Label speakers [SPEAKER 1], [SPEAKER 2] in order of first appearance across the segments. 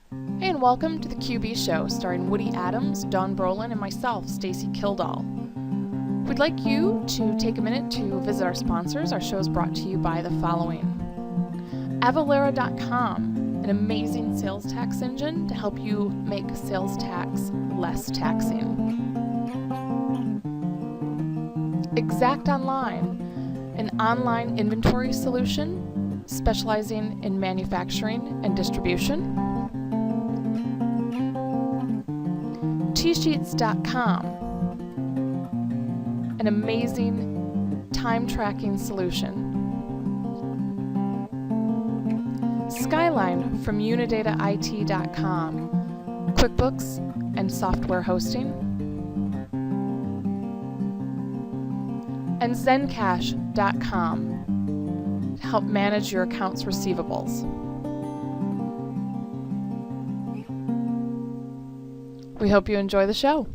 [SPEAKER 1] Hey, and welcome to the QB Show, starring Woody Adams, Don Brolin, and myself, Stacy Kildall. We'd like you to take a minute to visit our sponsors. Our show is brought to you by the following: Avalara.com, an amazing sales tax engine to help you make sales tax less taxing. Exact Online, an online inventory solution specializing in manufacturing and distribution. Tsheets.com, an amazing time tracking solution. Skyline from UnidataIT.com, QuickBooks and software hosting. And Zencash.com to help manage your accounts receivables. We hope you enjoy the show.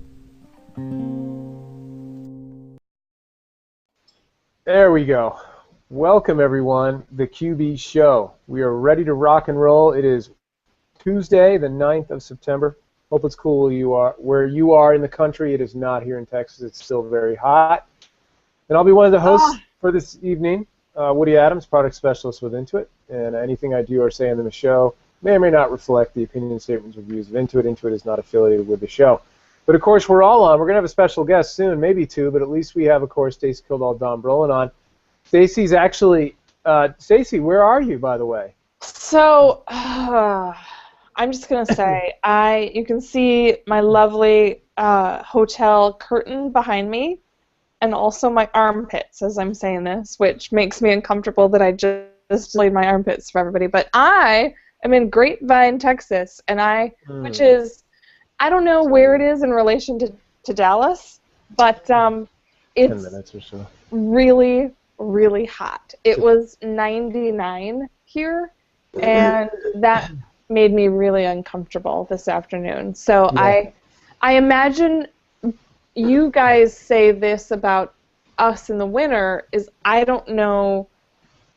[SPEAKER 2] There we go. Welcome, everyone, the QB Show. We are ready to rock and roll. It is Tuesday, the 9th of September. Hope it's cool where you are in the country. It is not here in Texas. It's still very hot. And I'll be one of the hosts for this evening, Woody Adams, product specialist with Intuit. And anything I do or say on the show may or may not reflect the opinion statements or views of Intuit. Intuit is not affiliated with the show. But, of course, we're all on. We're going to have a special guest soon, maybe two, but at least we have, of course, Stacy Kildall, Don Brolin on. Stacy's actually Stacy, where are you, by the way?
[SPEAKER 3] So, I'm just going to say, you can see my lovely hotel curtain behind me and also my armpits as I'm saying this, which makes me uncomfortable that I just laid my armpits for everybody. But I am in Grapevine, Texas, and which is, I don't know where it is in relation to Dallas, but it's
[SPEAKER 2] 10 minutes or so.
[SPEAKER 3] really, really hot. It was 99 here, and that made me really uncomfortable this afternoon. So yeah. I imagine you guys say this about us in the winter is I don't know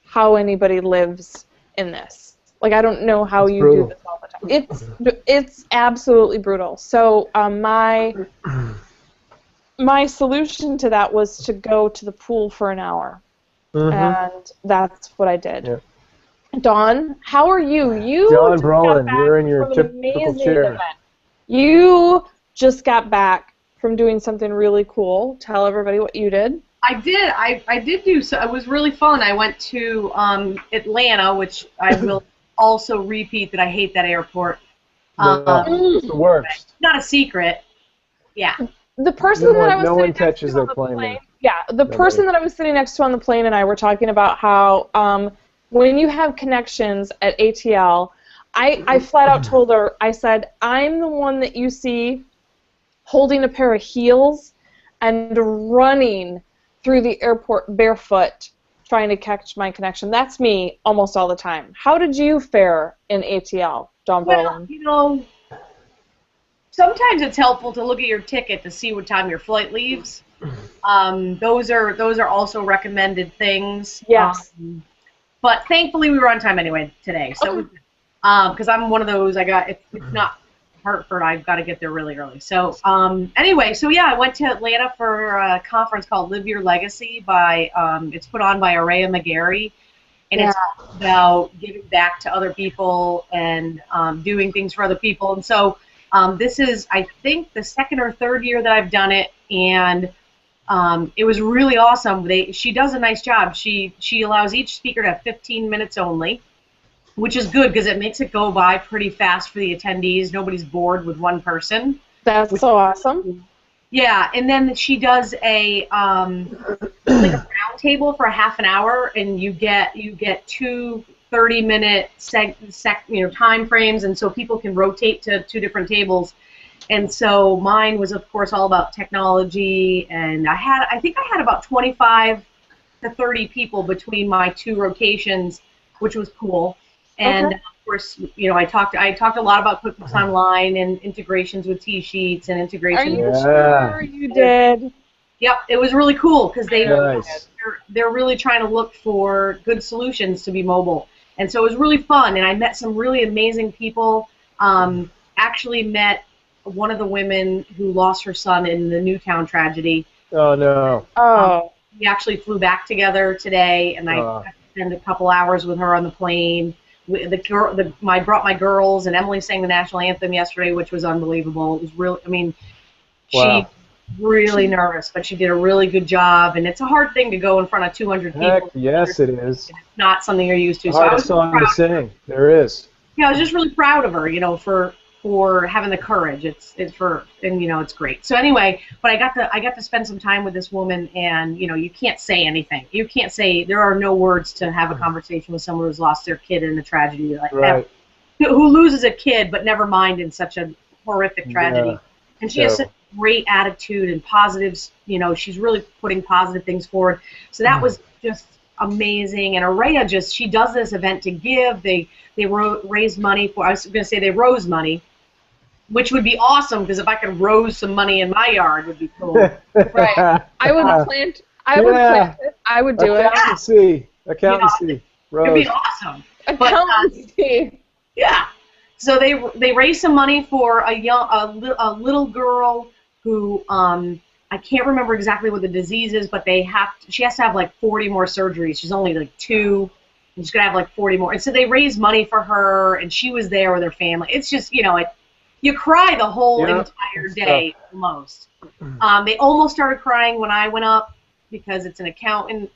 [SPEAKER 3] how anybody lives in this. Like, I don't know how you do this all the time. It's absolutely brutal. So my solution to that was to go to the pool for an hour, and that's what I did. Yeah. Dawn, how are you?
[SPEAKER 2] Don Brolin, you're in your typical chair.
[SPEAKER 3] Event. You just got back from doing something really cool. Tell everybody what you did.
[SPEAKER 4] I did. I did do so. It was really fun. I went to Atlanta, which I will also repeat that I hate that airport.
[SPEAKER 2] It's the worst.
[SPEAKER 4] Not a secret. Yeah.
[SPEAKER 3] The person that I was
[SPEAKER 2] no
[SPEAKER 3] sitting
[SPEAKER 2] one touches
[SPEAKER 3] next to
[SPEAKER 2] their plane.
[SPEAKER 3] Yeah, the person that I was sitting next to on the plane and I were talking about how when you have connections at ATL, I flat out told her, I said, I'm the one that you see holding a pair of heels and running through the airport barefoot trying to catch my connection. That's me almost all the time. How did you fare in ATL, Don Brolin?
[SPEAKER 4] Well, sometimes it's helpful to look at your ticket to see what time your flight leaves. Those are also recommended things.
[SPEAKER 3] Yes.
[SPEAKER 4] But thankfully we were on time anyway today. So because I'm one of those, it's not Hartford, I've got to get there really early. So anyway, so yeah, I went to Atlanta for a conference called Live Your Legacy by, it's put on by Araya McGarry, and it's about giving back to other people and doing things for other people. And so this is, I think, the second or third year that I've done it, and it was really awesome. She does a nice job. She allows each speaker to have 15 minutes only, which is good because it makes it go by pretty fast for the attendees. Nobody's bored with one person.
[SPEAKER 3] That's so awesome.
[SPEAKER 4] Yeah, and then she does a like a round table for a half an hour, and you get two 30-minute time frames, and so people can rotate to two different tables. And so mine was, of course, all about technology, and I think I had about 25 to 30 people between my two rotations, which was cool. And of course, I talked a lot about QuickBooks Online and integrations with T-Sheets and integrations.
[SPEAKER 3] Are you sure you did?
[SPEAKER 4] Yep, it was really cool because they're really trying to look for good solutions to be mobile. And so it was really fun, and I met some really amazing people actually met one of the women who lost her son in the Newtown tragedy.
[SPEAKER 2] Oh, no.
[SPEAKER 3] Oh.
[SPEAKER 4] We actually flew back together today, and I got to spend a couple hours with her on the plane. I brought my girls, and Emily sang the national anthem yesterday, which was unbelievable. It was really, I mean,
[SPEAKER 2] Wow.
[SPEAKER 4] she's really nervous, but she did a really good job, and it's a hard thing to go in front of 200
[SPEAKER 2] Heck,
[SPEAKER 4] people.
[SPEAKER 2] yes, it is.
[SPEAKER 4] It's not something you're used to.
[SPEAKER 2] The hardest song to sing. There is.
[SPEAKER 4] Yeah, I was just really proud of her, for having the courage. It's great. So anyway, but I got to spend some time with this woman, and you can't say anything. You can't say, there are no words to have a conversation with someone who's lost their kid in a tragedy like
[SPEAKER 2] Right.
[SPEAKER 4] that, who loses a kid, but never mind in such a horrific tragedy.
[SPEAKER 2] Yeah.
[SPEAKER 4] And she has such a great attitude and positives. She's really putting positive things forward. So that was just amazing. And Araya she does this event to give. They raised money for. I was going to say they rose money, which would be awesome, because if I could rose some money in my yard, would be cool.
[SPEAKER 3] Right. I would plant. I would plant it. I would do it.
[SPEAKER 2] Accountancy.
[SPEAKER 4] It'd be awesome.
[SPEAKER 3] Accountancy.
[SPEAKER 4] Yeah. So they raised some money for a little girl who I can't remember exactly what the disease is, but she has to have like 40 more surgeries. She's only like 2. And she's gonna have like 40 more. And so they raised money for her, and she was there with her family. It's just you cry the whole entire day almost. They almost started crying when I went up, because it's an accountant,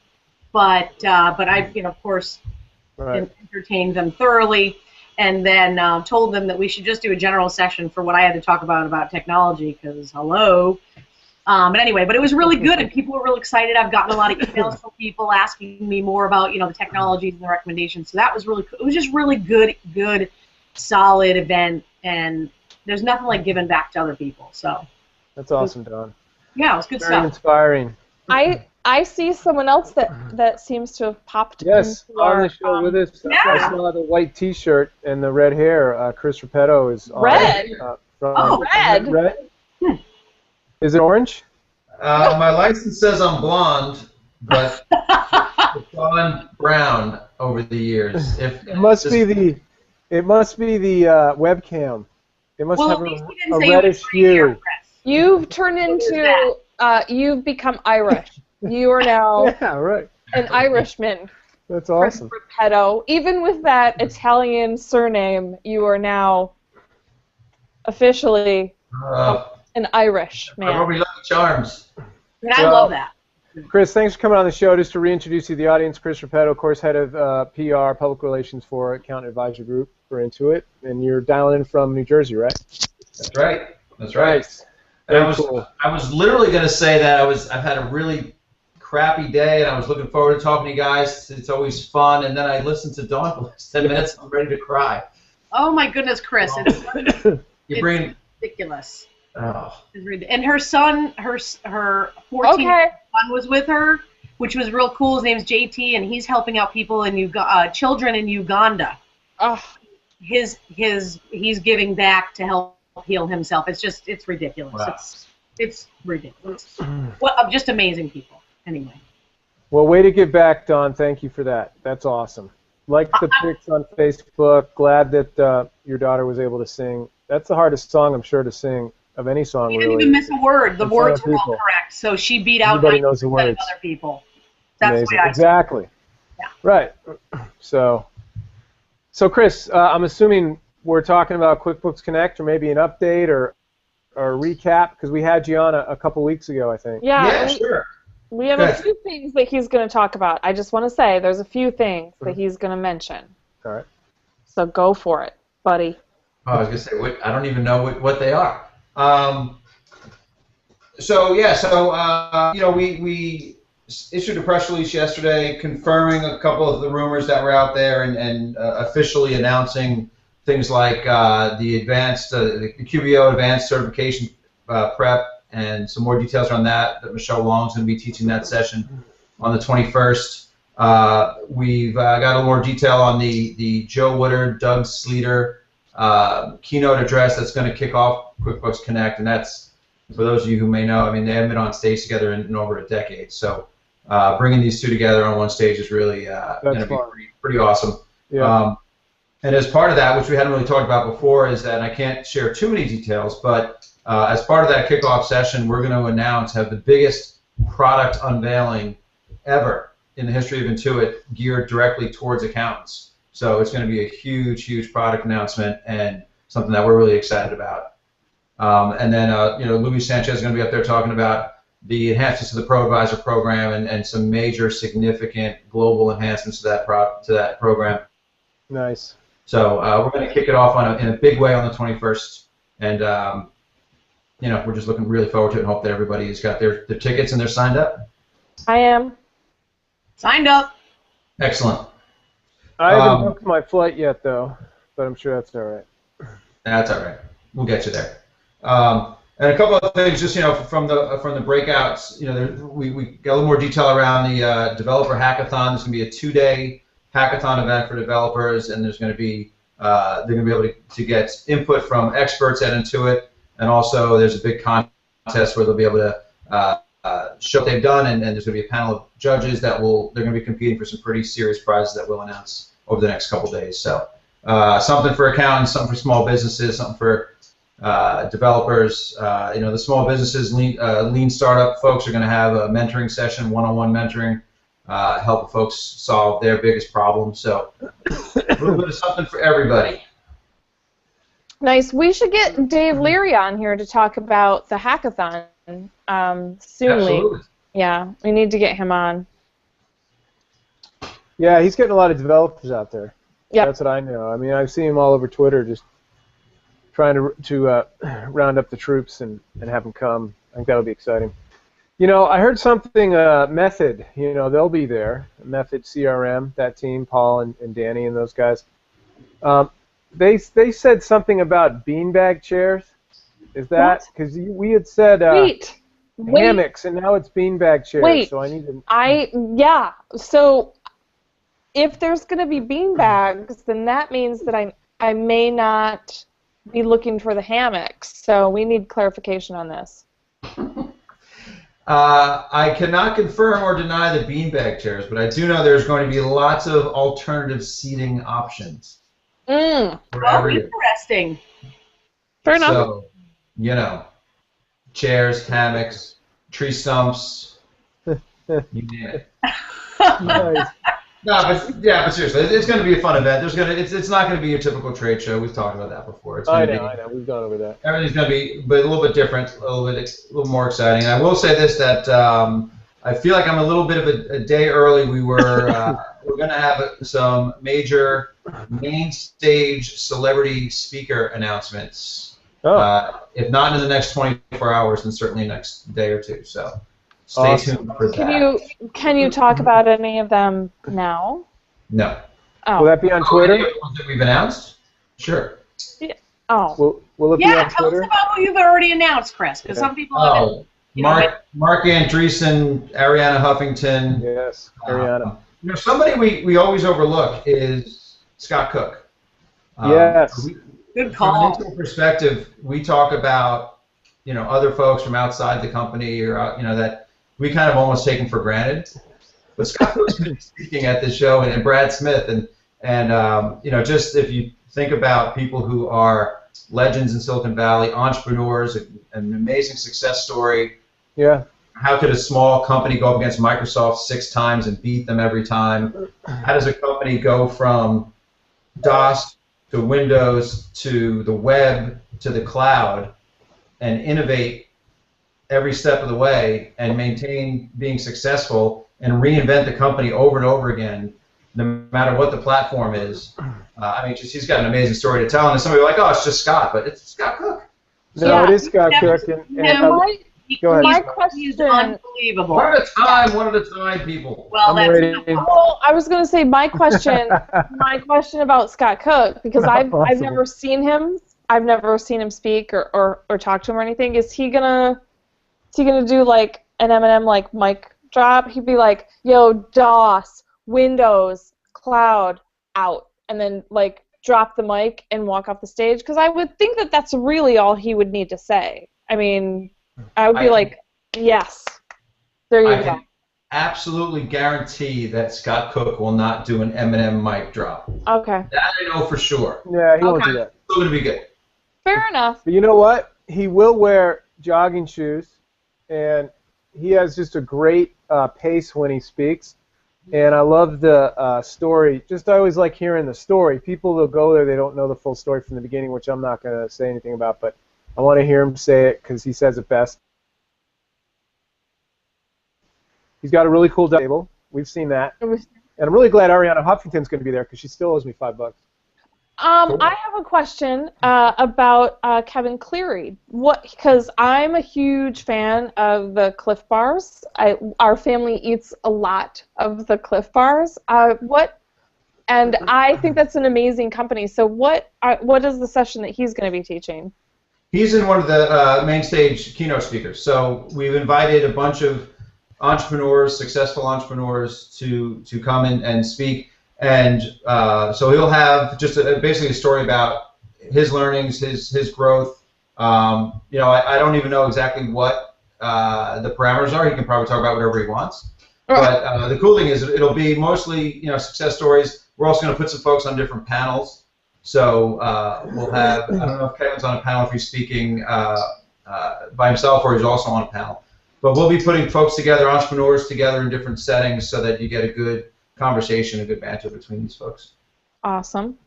[SPEAKER 4] but I of course entertained them thoroughly, and then told them that we should just do a general session for what I had to talk about technology, because hello. But anyway, it was really good, and people were really excited. I've gotten a lot of emails from people asking me more about the technologies and the recommendations. So that was really cool. It was just really good, solid event, and there's nothing like giving back to other people. So
[SPEAKER 2] that's awesome, Dawn.
[SPEAKER 4] Yeah, it was good
[SPEAKER 2] Very
[SPEAKER 4] stuff.
[SPEAKER 2] Inspiring.
[SPEAKER 3] I see someone else that seems to have popped
[SPEAKER 2] Yes,
[SPEAKER 3] into
[SPEAKER 2] on
[SPEAKER 3] our,
[SPEAKER 2] the show with us.
[SPEAKER 4] Yeah.
[SPEAKER 2] I saw the white T-shirt and the red hair. Chris Repetto is on.
[SPEAKER 3] Red?
[SPEAKER 2] Red. Red? Is it orange?
[SPEAKER 5] My license says I'm blonde, but it's gone brown over the years.
[SPEAKER 2] It must be the webcam. It must have a reddish hue.
[SPEAKER 3] You've turned into you've become Irish. You are now an Irishman.
[SPEAKER 2] That's awesome.
[SPEAKER 3] Chris Repetto. Even with that Italian surname, you are now officially an Irish man.
[SPEAKER 5] I probably Lucky Charms.
[SPEAKER 4] And I love that.
[SPEAKER 2] Chris, thanks for coming on the show. Just to reintroduce you to the audience, Chris Repetto, of course, head of PR, public relations for Accountant Advisor Group for Intuit, and you're dialing in from New Jersey, right?
[SPEAKER 5] That's right. That's right.
[SPEAKER 2] Nice.
[SPEAKER 5] And I was literally going to say that I've had a really crappy day, and I was looking forward to talking to you guys. It's always fun, and then I listened to Dawn for the last 10 minutes. I'm ready to cry.
[SPEAKER 4] Oh my goodness, Chris! It's ridiculous.
[SPEAKER 5] Oh.
[SPEAKER 4] And her son, her 14-year-old son was with her, which was real cool. His name's JT, and he's helping out people in children in Uganda.
[SPEAKER 3] Oh.
[SPEAKER 4] He's giving back to help heal himself. It's ridiculous.
[SPEAKER 5] Wow.
[SPEAKER 4] It's ridiculous. Just amazing people. Anyway.
[SPEAKER 2] Well, way to give back, Dawn. Thank you for that. That's awesome. Like the pics on Facebook. Glad that your daughter was able to sing. That's the hardest song, I'm sure, to sing of any song.
[SPEAKER 4] She didn't even miss a word. The words were all correct, so she beat out 90%
[SPEAKER 2] knows the words.
[SPEAKER 4] of other people. That's
[SPEAKER 2] amazing.
[SPEAKER 4] the way I
[SPEAKER 2] Exactly.
[SPEAKER 4] Yeah.
[SPEAKER 2] Right. So Chris, I'm assuming we're talking about QuickBooks Connect, or maybe an update or a recap, because we had you on a couple weeks ago, I think.
[SPEAKER 3] Yeah,
[SPEAKER 5] sure.
[SPEAKER 3] We have a few things that he's going to talk about. I just want to say there's a few things that he's going to mention.
[SPEAKER 2] All right.
[SPEAKER 3] So go for it, buddy.
[SPEAKER 5] Oh, I was going to say, I don't even know what they are. We issued a press release yesterday confirming a couple of the rumors that were out there, and officially announcing things like the QBO Advanced Certification Prep, and some more details on that Michelle Long's going to be teaching that session on the 21st. We've got a little more detail on the Joe Woodard, Doug Sleater keynote address that's going to kick off QuickBooks Connect, and that's, for those of you who may know, I mean, they haven't been on stage together in over a decade, so bringing these two together on one stage is really going to be pretty awesome.
[SPEAKER 2] Yeah.
[SPEAKER 5] And as part of that, which we hadn't really talked about before, is that, and I can't share too many details, but as part of that kickoff session, we're going to have the biggest product unveiling ever in the history of Intuit geared directly towards accountants. So it's going to be a huge, huge product announcement and something that we're really excited about. And then, Luis Sanchez is going to be up there talking about the enhancements to the Pro Advisor program and some major significant global enhancements to that program.
[SPEAKER 2] Nice.
[SPEAKER 5] So we're going to kick it off in a big way on the 21st, and we're just looking really forward to it and hope that everybody's got their tickets and they're signed up.
[SPEAKER 3] I am.
[SPEAKER 4] Signed up.
[SPEAKER 5] Excellent.
[SPEAKER 2] I haven't booked my flight yet, though, but I'm sure that's all right.
[SPEAKER 5] That's all right. We'll get you there. And a couple of things, just from the breakouts, we got a little more detail around the developer hackathon. There's going to be a 2-day hackathon event for developers, and there's going to be they're going to be able to get input from experts at Intuit, and also there's a big contest where they'll be able to show what they've done, and there's going to be a panel of judges they're going to be competing for some pretty serious prizes that we'll announce over the next couple days. So something for accountants, something for small businesses, something for developers. The small businesses, lean startup folks are going to have a mentoring session, one-on-one mentoring, help folks solve their biggest problems. So a little bit of something for everybody.
[SPEAKER 3] Nice. We should get Dave Leary on here to talk about the hackathon soonly.
[SPEAKER 5] Absolutely.
[SPEAKER 3] Yeah, we need to get him on.
[SPEAKER 2] Yeah, he's getting a lot of developers out there.
[SPEAKER 3] Yep.
[SPEAKER 2] That's what I know. I mean, I've seen him all over Twitter just trying to round up the troops and have them come. I think that'll be exciting. I heard something, Method, they'll be there. Method CRM, that team, Paul and Danny and those guys. They said something about beanbag chairs. Is that because we had said hammocks, and now it's beanbag chairs.
[SPEAKER 3] Wait.
[SPEAKER 2] So I need to.
[SPEAKER 3] Yeah. So if there's going to be beanbags, then that means that I may not be looking for the hammocks. So we need clarification on this.
[SPEAKER 5] I cannot confirm or deny the beanbag chairs, but I do know there's going to be lots of alternative seating options.
[SPEAKER 4] Interesting.
[SPEAKER 3] Fair enough.
[SPEAKER 5] So, chairs, hammocks, tree stumps, you name it.
[SPEAKER 2] Nice.
[SPEAKER 5] But seriously, it's going to be a fun event. It's not going to be your typical trade show. We've talked about that before.
[SPEAKER 2] I know. We've gone over that.
[SPEAKER 5] Everything's going to be, but a little bit different, a little more exciting. And I will say this: that I feel like I'm a little bit of a day early. We're going to have some major main stage celebrity speaker announcements.
[SPEAKER 2] Oh.
[SPEAKER 5] If not in the next 24 hours, then certainly next day or two. So stay tuned for that.
[SPEAKER 3] Can you talk about any of them now?
[SPEAKER 5] No.
[SPEAKER 3] Oh.
[SPEAKER 2] Will that be on Twitter?
[SPEAKER 5] Ones that we've announced? Sure.
[SPEAKER 3] Yeah. Oh.
[SPEAKER 2] Will it be on
[SPEAKER 4] tell
[SPEAKER 2] Twitter?
[SPEAKER 4] us about what you've already announced, Chris, because some people haven't.
[SPEAKER 5] Mark Andreessen, Ariana Huffington.
[SPEAKER 2] Yes, Ariana.
[SPEAKER 5] Somebody we always overlook is Scott Cook.
[SPEAKER 2] Yes.
[SPEAKER 4] Good call.
[SPEAKER 5] From an Intuit perspective, we talk about other folks from outside the company or that we kind of almost take them for granted. But Scott Cook's going to be speaking at this show, and Brad Smith, and just if you think about people who are legends in Silicon Valley, entrepreneurs, an amazing success story.
[SPEAKER 2] Yeah.
[SPEAKER 5] How could a small company go up against Microsoft 6 times and beat them every time? How does a company go from DOS to Windows to the web to the cloud and innovate every step of the way and maintain being successful and reinvent the company over and over again, no matter what the platform is? He's got an amazing story to tell. And somebody like, oh, it's just Scott, but it's Scott Cook.
[SPEAKER 2] No, it is Scott Cook. Go ahead.
[SPEAKER 3] My question
[SPEAKER 4] is unbelievable.
[SPEAKER 5] One at a time, people.
[SPEAKER 4] Well,
[SPEAKER 3] Well, I was going to say my question about Scott Cook, because I've never seen him. I've never seen him speak or talk to him or anything. Is he gonna do like an Eminem like mic drop? He'd be like, "Yo, DOS, Windows, cloud, out," and then like drop the mic and walk off the stage? Because I would think that that's really all he would need to say. I mean, I would be like, yes, there you go.
[SPEAKER 5] absolutely guarantee that Scott Cook will not do an M&M mic drop.
[SPEAKER 3] Okay.
[SPEAKER 5] That I know for sure.
[SPEAKER 2] Yeah, he won't do
[SPEAKER 4] Okay.
[SPEAKER 2] that.
[SPEAKER 5] It's still going to be good.
[SPEAKER 3] Fair enough.
[SPEAKER 2] But you know what? He will wear jogging shoes, and he has just a great pace when he speaks. And I love the story. I always like hearing the story. People will go there, they don't know the full story from the beginning, which I'm not going to say anything about, but I want to hear him say it because he says it best. He's got a really cool table. We've seen that. And I'm really glad Ariana Huffington's going to be there because she still owes me $5.
[SPEAKER 3] I have a question about Kevin Cleary. Because I'm a huge fan of the Cliff Bars. Our family eats a lot of the Cliff Bars. And I think that's an amazing company. So what is the session that he's going to be teaching?
[SPEAKER 5] He's in one of the main stage keynote speakers. So we've invited a bunch of entrepreneurs, successful entrepreneurs, to come in and speak. And so he'll have just basically a story about his learnings, his growth. I don't even know exactly what the parameters are. He can probably talk about whatever he wants. But the cool thing is it'll be mostly success stories. We're also going to put some folks on different panels. So we'll have, I don't know if Kevin's on a panel if he's speaking by himself or he's also on a panel. But we'll be putting folks together, entrepreneurs together in different settings so that you get a good conversation, a good banter between these folks.
[SPEAKER 3] Awesome.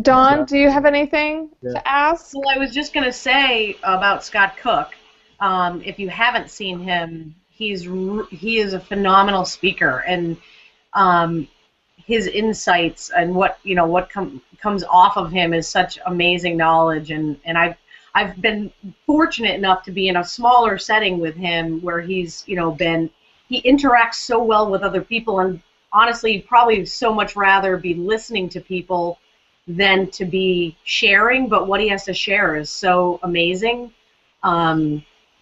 [SPEAKER 3] Dawn, do you have anything to ask?
[SPEAKER 4] Well, I was just going to say about Scott Cook. If you haven't seen him, he is a phenomenal speaker, and his insights and what comes off of him is such amazing knowledge. And I've been fortunate enough to be in a smaller setting with him where he's he interacts so well with other people, and honestly, probably so much rather be listening to people than to be sharing. But what he has to share is so amazing.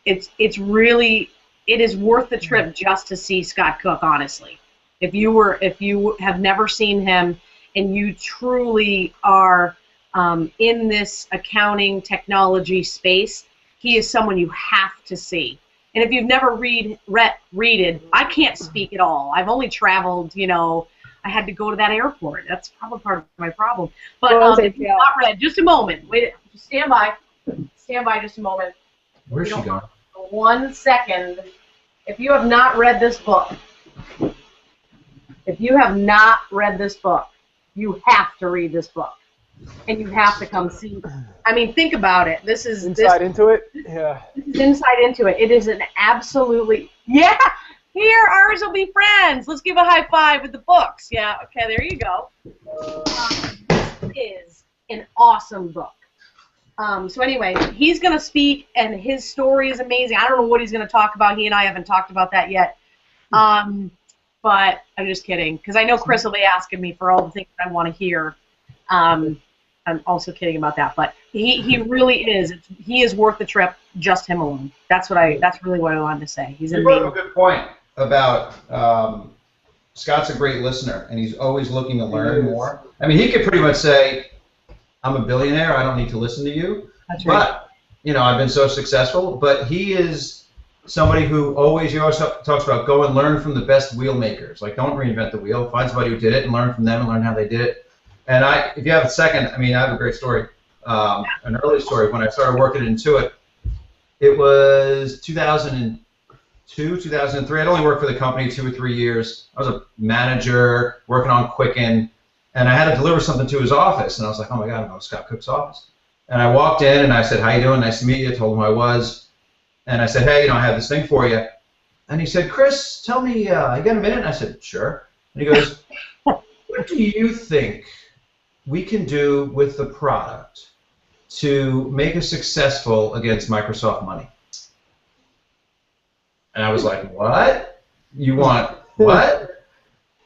[SPEAKER 4] It is worth the trip just to see Scott Cook. Honestly, if you have never seen him and you truly are in this accounting technology space, he is someone you have to see. And if you've never read I can't speak at all. I've only traveled, I had to go to that airport. That's probably part of my problem. But if you've not read, just a moment. Wait, just stand by. Stand by just a moment.
[SPEAKER 5] Where's she going?
[SPEAKER 4] 1 second. If you have not read this book, you have to read this book. And you have to come see. I mean, think about it. This is
[SPEAKER 2] Inside Intuit? Yeah.
[SPEAKER 4] This is Inside Intuit. It is an absolutely, yeah, here, ours will be friends. Let's give a high five with the books. Yeah, okay, there you go. This is an awesome book. So anyway, he's going to speak, and his story is amazing. I don't know what he's going to talk about. He and I haven't talked about that yet. But I'm just kidding, because I know Chris will be asking me for all the things I want to hear. I'm also kidding about that, but he really is. He is worth the trip, just him alone. That's really what I wanted to say. He's amazing.
[SPEAKER 5] You brought up a good point about Scott's a great listener, and he's always looking to learn more. I mean, he could pretty much say, I'm a billionaire, I don't need to listen to you.
[SPEAKER 4] That's right.
[SPEAKER 5] But, I've been so successful. But he is somebody who always talks about go and learn from the best wheel makers. Like, don't reinvent the wheel. Find somebody who did it and learn from them and learn how they did it. And if you have a second, I have a great story, an early story. When I started working at Intuit, it was 2002, 2003. I'd only worked for the company 2 or 3 years. I was a manager working on Quicken, and I had to deliver something to his office. And I was like, oh my God, I'm going to Scott Cook's office. And I walked in and I said, how you doing? Nice to meet you. I told him I was. And I said, hey, I have this thing for you. And he said, Chris, tell me, you got a minute? And I said, sure. And he goes, what do you think we can do with the product to make us successful against Microsoft Money? And I was like, what? You want what?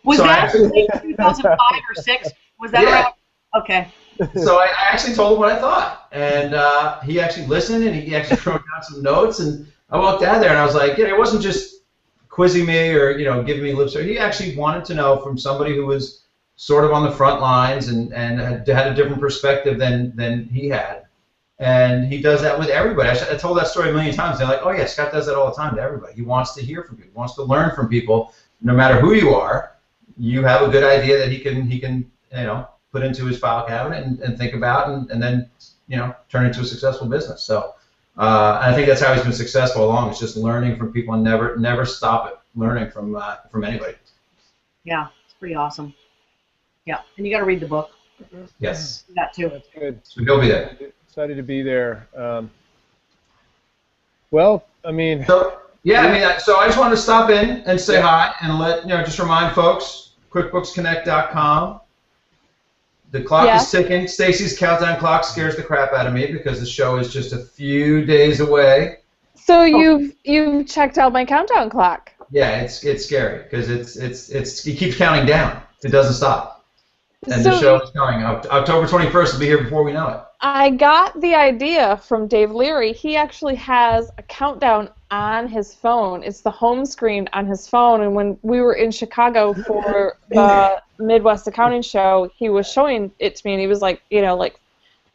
[SPEAKER 4] Was that 2005 or 6? Was that right? Okay.
[SPEAKER 5] So I actually told him what I thought, and he actually listened, and he actually wrote down some notes, and I walked out there, and I was like, it wasn't just quizzing me or giving me lip service. He actually wanted to know from somebody who was sort of on the front lines and had a different perspective than he had. And he does that with everybody. I told that story a million times. They're like, oh yeah, Scott does that all the time to everybody. He wants to hear from people. He wants to learn from people. No matter who you are, you have a good idea that he can put into his file cabinet and think about and then turn into a successful business. So and I think that's how he's been successful along. It's just learning from people and never stop it learning from anybody.
[SPEAKER 4] Yeah, it's pretty awesome. Yeah, and you got to read the book.
[SPEAKER 5] Yes.
[SPEAKER 4] That too.
[SPEAKER 2] That's good.
[SPEAKER 5] So he'll be there.
[SPEAKER 2] Excited to be there. Well, I mean.
[SPEAKER 5] So I just wanted to stop in and say hi and just remind folks, QuickBooksConnect.com. The clock is ticking. Stacy's countdown clock scares the crap out of me because the show is just a few days away.
[SPEAKER 3] So you've checked out my countdown clock.
[SPEAKER 5] Yeah, it's scary because it keeps counting down. It doesn't stop. And the show is coming. October 21st will be here before we know it.
[SPEAKER 3] I got the idea from Dave Leary. He actually has a countdown on his phone. It's the home screen on his phone. And when we were in Chicago for the Midwest Accounting Show, he was showing it to me, and he was like,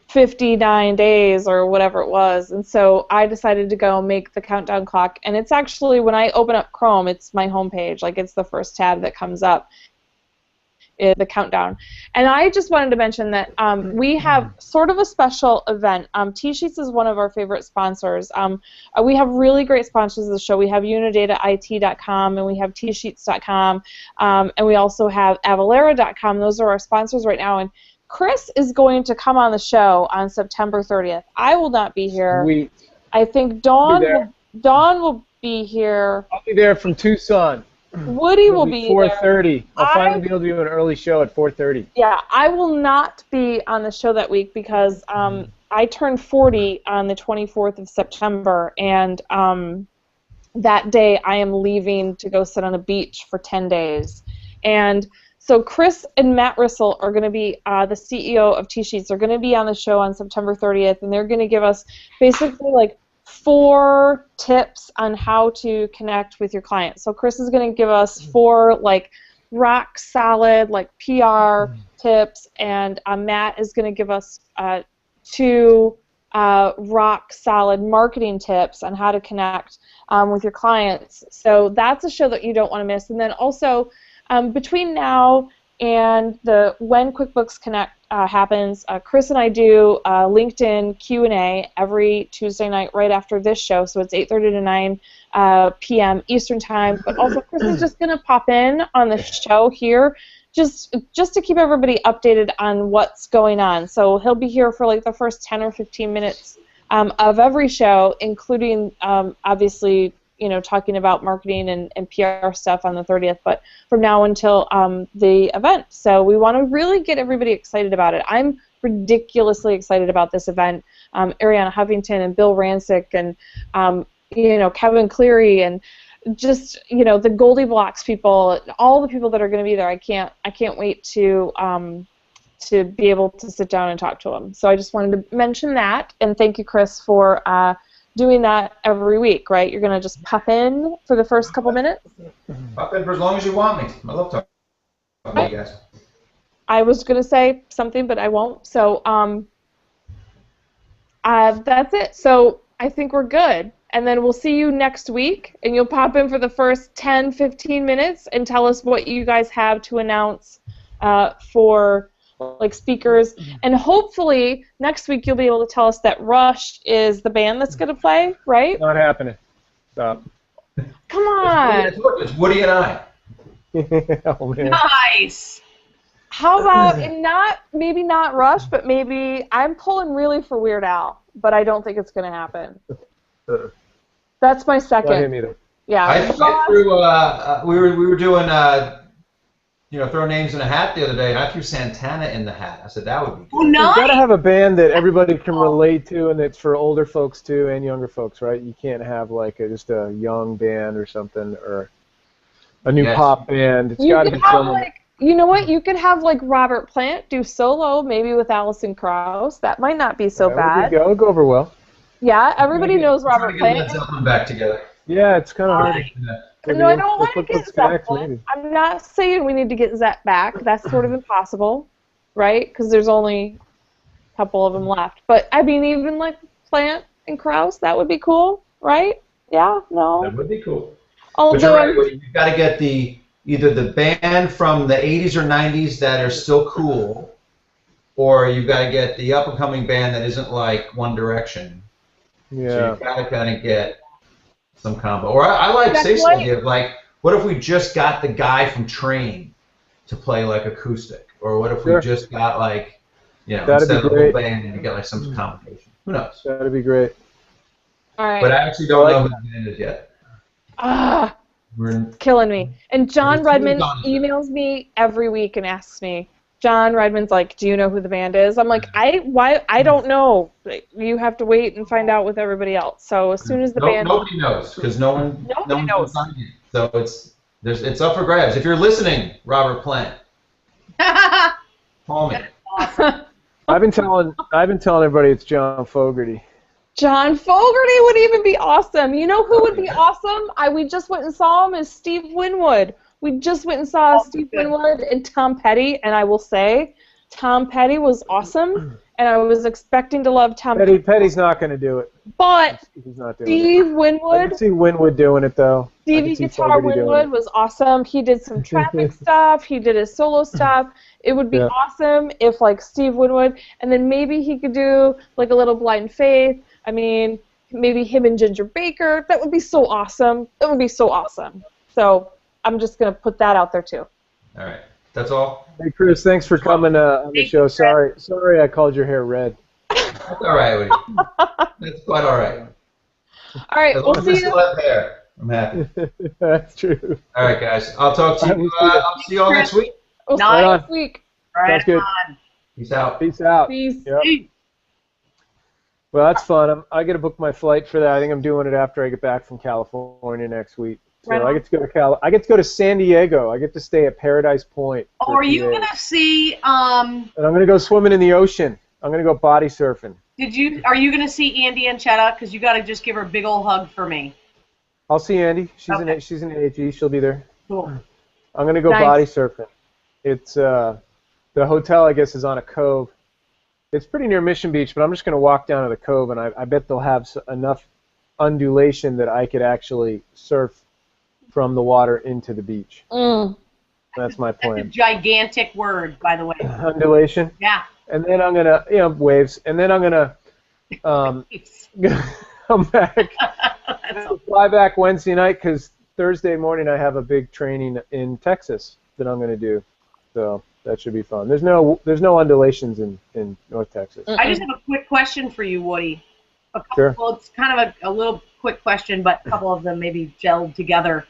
[SPEAKER 3] 59 days or whatever it was. And so I decided to go make the countdown clock. And it's actually, when I open up Chrome, it's my homepage. Like, it's the first tab that comes up. The countdown. And I just wanted to mention that we have sort of a special event. T-Sheets is one of our favorite sponsors. We have really great sponsors of the show. We have UnidataIT.com and we have T-Sheets.com and we also have Avalara.com. Those are our sponsors right now. And Chris is going to come on the show on September 30th. I will not be here.
[SPEAKER 2] Sweet.
[SPEAKER 3] I think Dawn will be here.
[SPEAKER 2] I'll be there from Tucson.
[SPEAKER 3] Woody will be
[SPEAKER 2] 4:30. I'll finally be able to do an early show at 4:30.
[SPEAKER 3] Yeah, I will not be on the show that week because I turned 40 on the 24th of September, and that day I am leaving to go sit on a beach for 10 days. And so Chris and Matt Rissell are going to be, the CEO of T-Sheets, are going to be on the show on September 30th, and they're going to give us basically like 4 tips on how to connect with your clients. So Chris is going to give us 4 like rock solid like PR tips, and Matt is going to give us 2 rock solid marketing tips on how to connect with your clients. So that's a show that you don't want to miss. And then also between now and when QuickBooks Connect happens, Chris and I do LinkedIn Q&A every Tuesday night right after this show, so it's 8:30 to 9 p.m. Eastern Time. But also Chris is just going to pop in on the show here just to keep everybody updated on what's going on. So he'll be here for like the first 10 or 15 minutes of every show, including obviously talking about marketing and PR stuff on the 30th, but from now until the event. So we want to really get everybody excited about it. I'm ridiculously excited about this event. Ariana Huffington and Bill Rancic and Kevin Cleary and just the Goldie Blocks people, all the people that are going to be there. I can't wait to be able to sit down and talk to them. So I just wanted to mention that, and thank you, Chris, for doing that every week, right? You're going to just pop in for the first couple minutes?
[SPEAKER 5] Pop in for as long as you want me. I love talking to you guys.
[SPEAKER 3] I was going to say something, but I won't. So that's it. So I think we're good. And then we'll see you next week, and you'll pop in for the first 10, 15 minutes and tell us what you guys have to announce for like speakers, and hopefully next week you'll be able to tell us that Rush is the band that's going to play, right?
[SPEAKER 2] Not happening. Stop.
[SPEAKER 3] Come on.
[SPEAKER 5] It's Woody and I.
[SPEAKER 2] Oh, man.
[SPEAKER 4] Nice.
[SPEAKER 3] How about maybe not Rush, but maybe I'm pulling really for Weird Al, but I don't think it's going to happen. That's my second.
[SPEAKER 2] Not him either.
[SPEAKER 3] Yeah.
[SPEAKER 5] I threw. We were doing. Throw names in a hat the other day, and I threw Santana in the hat. I said that would be good.
[SPEAKER 4] Oh, nice.
[SPEAKER 2] You've got to have a band that everybody can relate to, and it's for older folks too and younger folks, right? You can't have like just a young band or something, or a new pop band. It's got to be someone.
[SPEAKER 3] You know what? You could have like Robert Plant do solo, maybe with Alison Krauss. That might not be so bad.
[SPEAKER 2] It'll go over well.
[SPEAKER 3] Yeah, everybody knows Robert Plant.
[SPEAKER 5] Let's get Led back together.
[SPEAKER 2] Yeah, it's kind of hard.
[SPEAKER 3] No, I don't want to get Zeppelin. I'm not saying we need to get Zep back. That's sort of impossible, right? Because there's only couple of them left. But I mean, even like Plant and Kraus, that would be cool, right? Yeah, no.
[SPEAKER 5] That would be cool.
[SPEAKER 3] Although
[SPEAKER 5] But you're right, Woody, you've got to get either the band from the 80s or 90s that are still cool, or you've got to get the up-and-coming band that isn't like One Direction.
[SPEAKER 2] Yeah.
[SPEAKER 5] So you've got to kind of get some combo. Or I like
[SPEAKER 3] That's
[SPEAKER 5] Stacey's
[SPEAKER 3] right.
[SPEAKER 5] idea of like, what if we just got the guy from Train to play like acoustic? Or what if we
[SPEAKER 2] Sure.
[SPEAKER 5] just got like,
[SPEAKER 2] That'd
[SPEAKER 5] instead
[SPEAKER 2] be
[SPEAKER 5] of the
[SPEAKER 2] great.
[SPEAKER 5] whole band and you get like some combination? Who knows?
[SPEAKER 2] That'd be great.
[SPEAKER 3] all right.
[SPEAKER 5] But I actually don't know who the band is yet.
[SPEAKER 3] Ah,
[SPEAKER 5] We're
[SPEAKER 3] it's killing me. And John
[SPEAKER 5] It's
[SPEAKER 3] Redmond
[SPEAKER 5] gone.
[SPEAKER 3] emails me every week and asks me, John Redmond's like, do you know who the band is? I'm like, I don't know. You have to wait and find out with everybody else. So as soon as the band...
[SPEAKER 5] Nobody knows because no one
[SPEAKER 3] knows.
[SPEAKER 5] signed it. So it's up for grabs. If you're listening, Robert Plant, call me.
[SPEAKER 2] I've been telling everybody it's John Fogerty.
[SPEAKER 3] John Fogerty would even be awesome. You know who would be awesome? We just went and saw him is Steve Winwood. We just went and saw Steve Winwood and Tom Petty, and I will say, Tom Petty was awesome, and I was expecting to love Tom Petty.
[SPEAKER 2] Petty's not going to do it.
[SPEAKER 3] But
[SPEAKER 2] He's not doing it.
[SPEAKER 3] Steve
[SPEAKER 2] I
[SPEAKER 3] Winwood,
[SPEAKER 2] can see Winwood doing it though. I
[SPEAKER 3] Stevie
[SPEAKER 2] can see
[SPEAKER 3] Guitar
[SPEAKER 2] Fogerty doing
[SPEAKER 3] Winwood
[SPEAKER 2] it.
[SPEAKER 3] was awesome. He did some traffic stuff. He did his solo stuff. It would be
[SPEAKER 2] Yeah.
[SPEAKER 3] awesome if like Steve Winwood, and then maybe he could do like a little Blind Faith. I mean, maybe him and Ginger Baker. That would be so awesome. That would be so awesome. So I'm just gonna put that out there too.
[SPEAKER 5] All right, that's all.
[SPEAKER 2] Hey Chris, thanks for coming on the
[SPEAKER 4] Thank
[SPEAKER 2] show.
[SPEAKER 4] you, Chris.
[SPEAKER 2] Sorry, I called your hair red.
[SPEAKER 5] That's all right, Woody. That's quite all right.
[SPEAKER 3] All right,
[SPEAKER 5] As
[SPEAKER 3] we'll
[SPEAKER 5] long as
[SPEAKER 3] see
[SPEAKER 5] I
[SPEAKER 3] you.
[SPEAKER 5] still have hair, I'm happy.
[SPEAKER 2] That's true.
[SPEAKER 5] All right, guys. I'll talk to
[SPEAKER 2] I
[SPEAKER 5] you.
[SPEAKER 2] will see you.
[SPEAKER 5] I'll see you all next week.
[SPEAKER 3] We'll see
[SPEAKER 4] Right
[SPEAKER 3] you
[SPEAKER 2] on.
[SPEAKER 3] next week.
[SPEAKER 4] Right
[SPEAKER 2] Sounds good.
[SPEAKER 4] on.
[SPEAKER 5] Peace out.
[SPEAKER 2] Peace out.
[SPEAKER 3] Peace.
[SPEAKER 2] Yep. Well, that's fun. I get to book my flight for that. I think I'm doing it after I get back from California next week. So
[SPEAKER 3] Right on.
[SPEAKER 2] I get to go to I get to go to San Diego. I get to stay at Paradise Point.
[SPEAKER 4] Oh,
[SPEAKER 2] for
[SPEAKER 4] are
[SPEAKER 2] a few
[SPEAKER 4] you
[SPEAKER 2] days.
[SPEAKER 4] gonna see?
[SPEAKER 2] And I'm gonna go swimming in the ocean. I'm gonna go body surfing.
[SPEAKER 4] Are you gonna see Andy Anchetta? Because you gotta just give her a big old hug for me.
[SPEAKER 2] I'll see Andy.
[SPEAKER 4] Okay.
[SPEAKER 2] She's in AG. She'll be there.
[SPEAKER 4] Cool.
[SPEAKER 2] I'm gonna go
[SPEAKER 3] Nice.
[SPEAKER 2] body surfing. It's the hotel I guess is on a cove. It's pretty near Mission Beach, but I'm just gonna walk down to the cove, and I bet they'll have enough undulation that I could actually surf from the water into the beach. That's my
[SPEAKER 4] That's a
[SPEAKER 2] plan.
[SPEAKER 4] gigantic word, by the way.
[SPEAKER 2] Undulation,
[SPEAKER 4] Yeah.
[SPEAKER 2] and then I'm gonna waves, and then I'm gonna come back, fly back Wednesday night because Thursday morning I have a big training in Texas that I'm gonna do. So that should be fun. There's no undulations in North Texas.
[SPEAKER 4] I just have a quick question for you, Woody.
[SPEAKER 2] Sure.
[SPEAKER 4] Well, it's kind of a little quick question, but a couple of them maybe gelled together.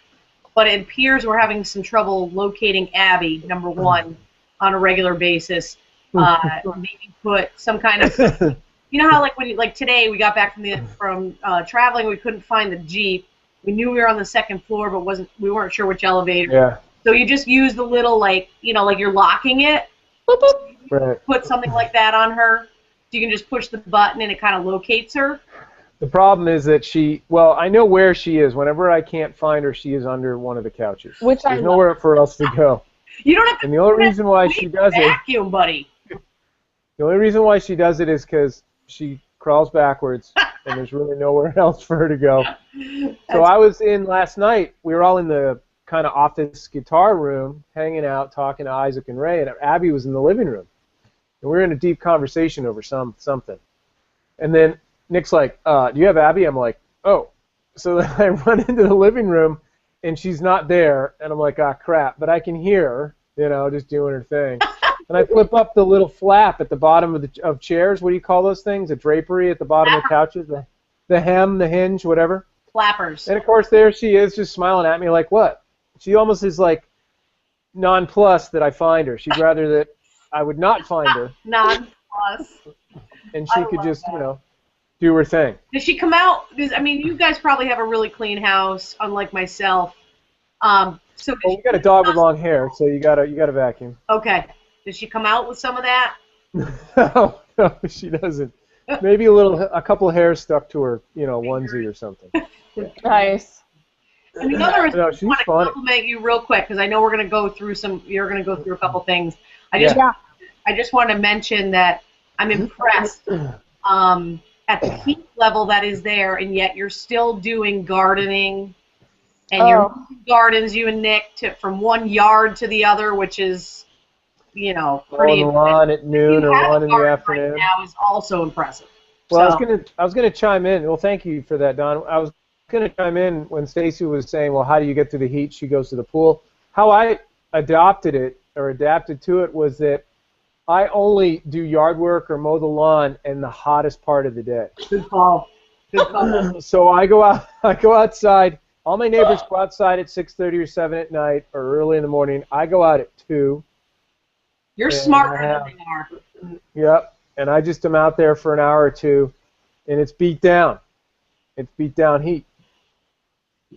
[SPEAKER 4] But it appears we're having some trouble locating Abby, number one, on a regular basis. Maybe put some kind of, you know how like today we got back from traveling, we couldn't find the Jeep. We knew we were on the second floor, but we weren't sure which elevator.
[SPEAKER 2] Yeah.
[SPEAKER 4] So you just use the little like you're locking it. Boop, boop.
[SPEAKER 2] Right.
[SPEAKER 4] Put something like that on her. So you can just push the button and it kind of locates her.
[SPEAKER 2] The problem is that I know where she is. Whenever I can't find her, she is under one of the couches.
[SPEAKER 3] Which I
[SPEAKER 2] There's nowhere for else to go.
[SPEAKER 4] You don't have to.
[SPEAKER 2] And the only reason why she does it,
[SPEAKER 4] vacuum, buddy.
[SPEAKER 2] the only reason why she does it is because she crawls backwards, and there's really nowhere else for her to go. So I was in last night. We were all in the kind of office guitar room, hanging out, talking to Isaac and Ray, and Abby was in the living room. And we were in a deep conversation over something. And then Nick's like, do you have Abby? I'm like, oh. So then I run into the living room, and she's not there, and I'm like, ah, crap. But I can hear her, just doing her thing. And I flip up the little flap at the bottom of chairs. What do you call those things? A drapery at the bottom of couches? The hem, the hinge, whatever.
[SPEAKER 4] Flappers.
[SPEAKER 2] And, of course, there she is just smiling at me like, what? She almost is like nonplussed that I find her. She'd rather that I would not find her.
[SPEAKER 4] Non-plus.
[SPEAKER 2] And she could just, do her thing.
[SPEAKER 4] Does she come out? You guys probably have a really clean house, unlike myself. So
[SPEAKER 2] Well, we got a dog with long hair, so you gotta vacuum.
[SPEAKER 4] okay. Does she come out with some of that?
[SPEAKER 2] No, she doesn't. Maybe a couple of hairs stuck to her, onesie or something.
[SPEAKER 3] Nice.
[SPEAKER 4] And the other is
[SPEAKER 2] No,
[SPEAKER 4] I
[SPEAKER 2] she's
[SPEAKER 4] want to
[SPEAKER 2] funny.
[SPEAKER 4] compliment you real quick because I know you're going to go through a couple things. I just want to mention that I'm impressed at the heat level that is there, and yet you're still doing gardening, and you're moving gardens, you and Nick, from one yard to the other, which is, pretty
[SPEAKER 2] Mowing the lawn at noon or 1 in the afternoon.
[SPEAKER 4] Right now is also impressive.
[SPEAKER 2] Well, I was gonna chime in. Well, thank you for that, Don. I was gonna chime in when Stacy was saying, well, how do you get through the heat? She goes to the pool. How I adapted to it was that I only do yard work or mow the lawn in the hottest part of the day.
[SPEAKER 4] Good call. Good call.
[SPEAKER 2] So I go outside. All my neighbors go outside at 6:30 or 7 at night or early in the morning. I go out at 2.
[SPEAKER 4] You're smarter than they are.
[SPEAKER 2] Yep. And I just am out there for an hour or two, and it's beat down. It's beat down heat.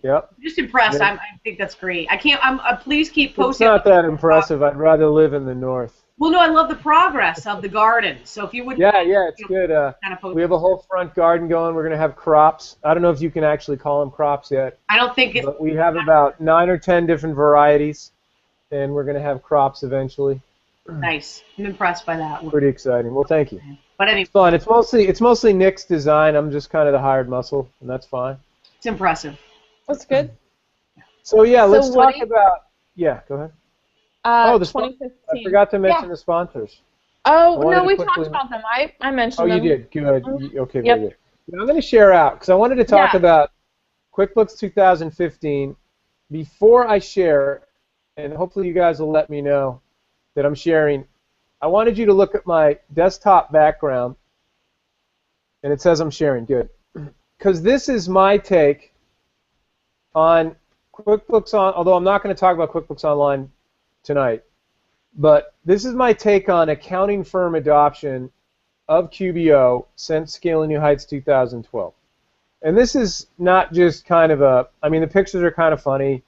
[SPEAKER 2] Yep.
[SPEAKER 4] I'm just impressed.
[SPEAKER 2] Yeah.
[SPEAKER 4] I think that's great. Please keep posting.
[SPEAKER 2] It's not that impressive. I'd rather live in the north.
[SPEAKER 4] Well, no, I love the progress of the garden. So if you would.
[SPEAKER 2] Yeah, it's good. We have a whole front garden going. We're going to have crops. I don't know if you can actually call them crops yet.
[SPEAKER 4] I don't think it's.
[SPEAKER 2] But we have about 9 or 10 different varieties, and we're going to have crops eventually.
[SPEAKER 4] Nice. I'm impressed by that.
[SPEAKER 2] Pretty exciting. Well, thank you.
[SPEAKER 4] But anyway.
[SPEAKER 2] It's fun. It's mostly Nick's design. I'm just kind of the hired muscle, and that's fine.
[SPEAKER 4] It's impressive.
[SPEAKER 3] That's good.
[SPEAKER 2] So yeah, let's talk about. Yeah, go ahead. The
[SPEAKER 3] 2015.
[SPEAKER 2] I forgot to mention the sponsors.
[SPEAKER 3] Oh, no, we talked about them. I mentioned them.
[SPEAKER 2] Oh, you did? Good.
[SPEAKER 3] Mm-hmm.
[SPEAKER 2] Okay, very good. Now, I'm going to share out, because I wanted to talk about QuickBooks 2015. Before I share, and hopefully you guys will let me know that I'm sharing, I wanted you to look at my desktop background, and it says I'm sharing. Good. Because this is my take on QuickBooks although I'm not going to talk about QuickBooks Online tonight, but this is my take on accounting firm adoption of QBO since Scaling New Heights 2012. And this is not just kind of the pictures are kind of funny,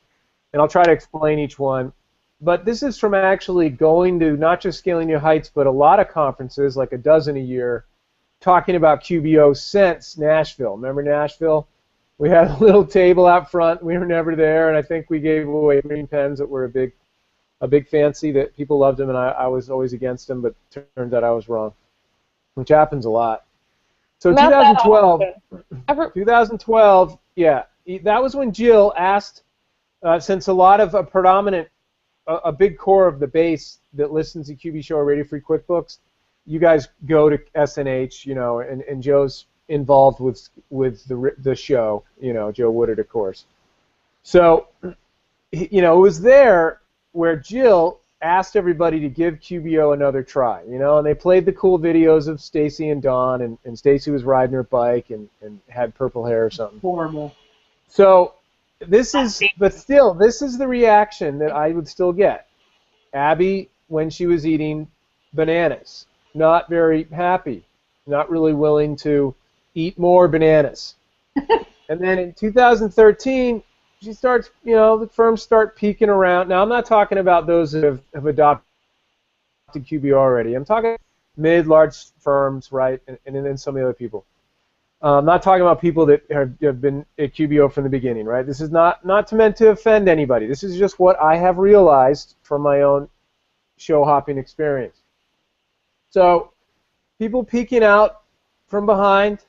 [SPEAKER 2] and I'll try to explain each one, but this is from actually going to not just Scaling New Heights, but a lot of conferences, like a dozen a year, talking about QBO since Nashville. Remember Nashville? We had a little table out front. We were never there, and I think we gave away green pens that were a big fancy that people loved them, and I was always against them, but turns out I was wrong, which happens a lot. So 2012, yeah, that was when Jill asked, since a lot of a big core of the base that listens to QB Show or Radio Free QuickBooks, you guys go to SNH, and Joe's involved with the show, Joe Woodard, of course. So, it was there where Jill asked everybody to give QBO another try, and they played the cool videos of Stacy and Dawn, and Stacy was riding her bike and had purple hair or something.
[SPEAKER 4] Horrible.
[SPEAKER 2] So this is the reaction that I would still get. Abby, when she was eating bananas, not very happy, not really willing to eat more bananas. And then in 2013, she starts, the firms start peeking around. Now, I'm not talking about those that have adopted QBO already. I'm talking mid-large firms, right, and then some of the other people. I'm not talking about people that have been at QBO from the beginning, right? This is not meant to offend anybody. This is just what I have realized from my own show-hopping experience. So people peeking out from behind,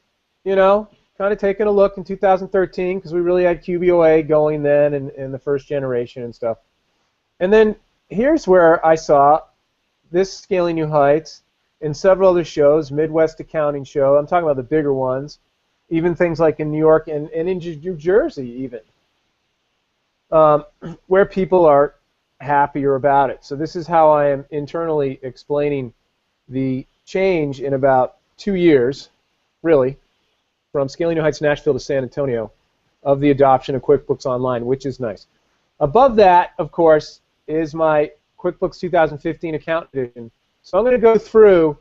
[SPEAKER 2] kind of taking a look in 2013 because we really had QBOA going then in the first generation and stuff. And then here's where I saw this Scaling New Heights and several other shows, Midwest Accounting Show, I'm talking about the bigger ones, even things like in New York and in New Jersey even, where people are happier about it. So this is how I am internally explaining the change in about 2 years, really, from Scaling New Heights, Nashville to San Antonio, of the adoption of QuickBooks Online, which is nice. Above that, of course, is my QuickBooks 2015 Account Edition. So I'm going to go through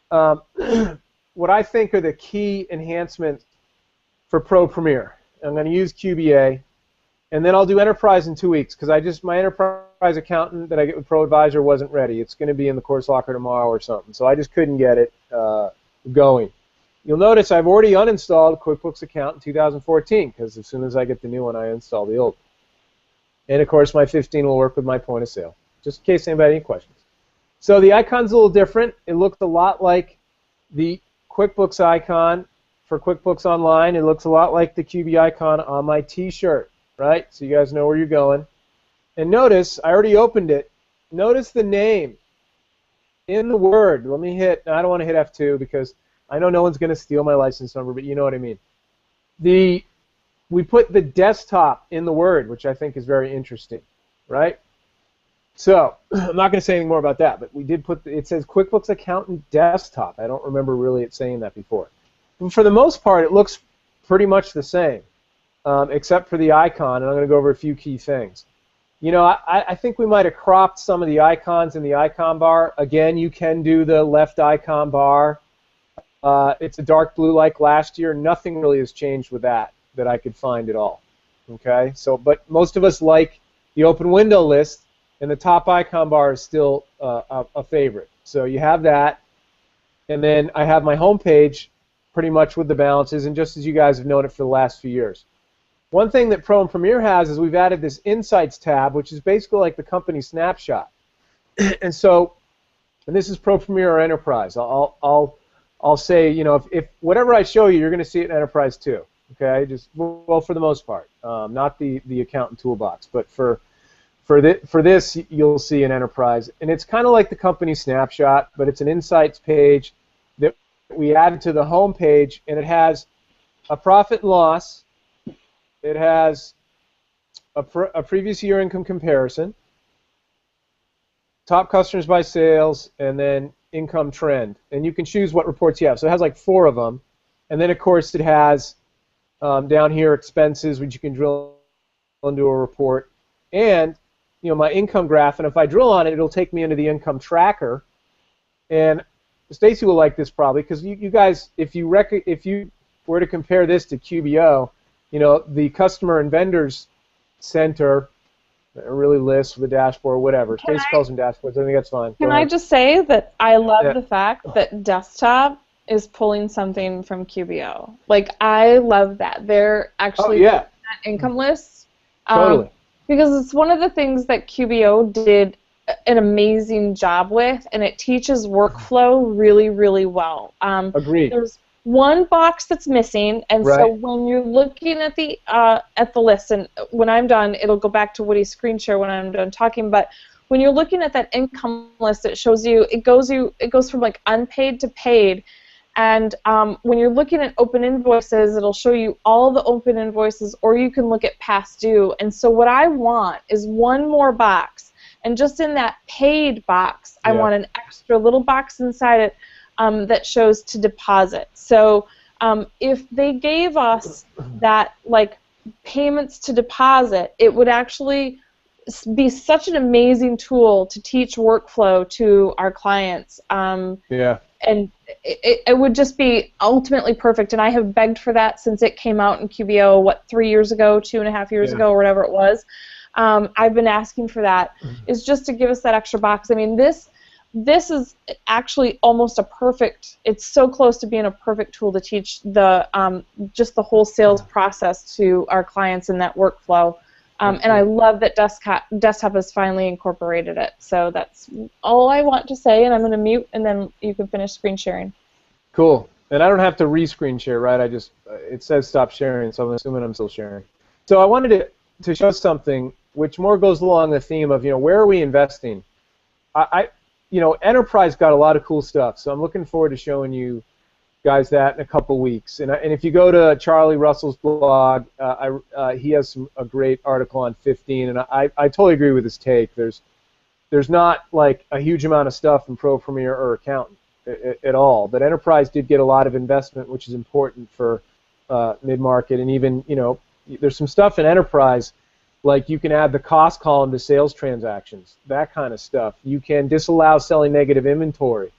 [SPEAKER 2] what I think are the key enhancements for Pro Premier. I'm going to use QBA, and then I'll do Enterprise in 2 weeks because my Enterprise accountant that I get with Pro Advisor wasn't ready. It's going to be in the course locker tomorrow or something, so I just couldn't get it going. You'll notice I've already uninstalled QuickBooks Account in 2014 because as soon as I get the new one, I install the old. And of course, my 15 will work with my point of sale, just in case anybody has any questions. So the icon's a little different. It looks a lot like The QuickBooks icon for QuickBooks Online, it looks a lot like the QB icon on my T-shirt, right? So you guys know where you're going. And notice, I already opened it. Notice the name in the Word. Let me hit, I don't want to hit F2 because I know no one's going to steal my license number, but you know what I mean. We put the desktop in the Word, which I think is very interesting, right? So I'm not going to say anything more about that, but we did put, it says QuickBooks Accountant Desktop. I don't remember really it saying that before. But for the most part, it looks pretty much the same, except for the icon, and I'm going to go over a few key things. You know, I think we might have cropped some of the icons in the icon bar. Again, you can do the left icon bar. It's a dark blue like last year. Nothing really has changed with that I could find at all. Okay, so but most of us like the open window list, and the top icon bar is still a favorite. So you have that, and then I have my home page pretty much with the balances, and just as you guys have known it for the last few years. One thing that Pro and Premier has is we've added this Insights tab, which is basically like the company snapshot. And so, and this is Pro, Premier, or Enterprise. I'll say, you know, if whatever I show you, you're going to see it in Enterprise too. Okay, just well for the most part, not the accountant toolbox, but for this you'll see an Enterprise, and it's kind of like the company snapshot, but it's an Insights page that we added to the home page, and it has a profit and loss. It has a previous year income comparison, top customers by sales, and then income trend. And you can choose what reports you have. So it has like 4 of them. And then, of course, it has down here expenses, which you can drill into a report. And, you know, my income graph. And if I drill on it, it'll take me into the income tracker. And Stacy will like this probably because you guys, if you were to compare this to QBO, you know, the customer and vendors center, really lists with a dashboard, whatever. Stacy calls them dashboards. I think that's fine.
[SPEAKER 3] Can I just say that I love the fact that desktop is pulling something from QBO. Like, I love that. They're actually looking at income lists.
[SPEAKER 2] Totally.
[SPEAKER 3] Because it's one of the things that QBO did an amazing job with, and it teaches workflow really, really well.
[SPEAKER 2] Agreed.
[SPEAKER 3] There's one box that's missing, and so when you're looking at the list, and when I'm done, it'll go back to Woody's screen share when I'm done talking. But when you're looking at that income list, it shows you it goes from like unpaid to paid, and when you're looking at open invoices, it'll show you all the open invoices, or you can look at past due. And so what I want is one more box, and just in that paid box, I want an extra little box inside it. That shows to deposit. So if they gave us that, like, payments to deposit, it would actually be such an amazing tool to teach workflow to our clients. And it would just be ultimately perfect. And I have begged for that since it came out in QBO, 3 years ago, 2.5 years ago, or whatever it was. I've been asking for that, is just to give us that extra box. I mean, this is actually almost a perfect, it's so close to being a perfect tool to teach the just the whole sales process to our clients in that workflow. And I love that desktop has finally incorporated it. So that's all I want to say, and I'm going to mute, and then you can finish screen sharing.
[SPEAKER 2] Cool. And I don't have to re-screen share, right? It says stop sharing, so I'm assuming I'm still sharing. So I wanted to show something which more goes along the theme of, you know, where are we investing? You know, Enterprise got a lot of cool stuff, so I'm looking forward to showing you guys that in a couple weeks. And if you go to Charlie Russell's blog, he has a great article on 15, and I totally agree with his take. There's not like a huge amount of stuff in Pro, Premier, or Accountant at all, but Enterprise did get a lot of investment, which is important for mid-market, and even, you know, there's some stuff in Enterprise. Like, you can add the cost column to sales transactions, that kind of stuff. You can disallow selling negative inventory.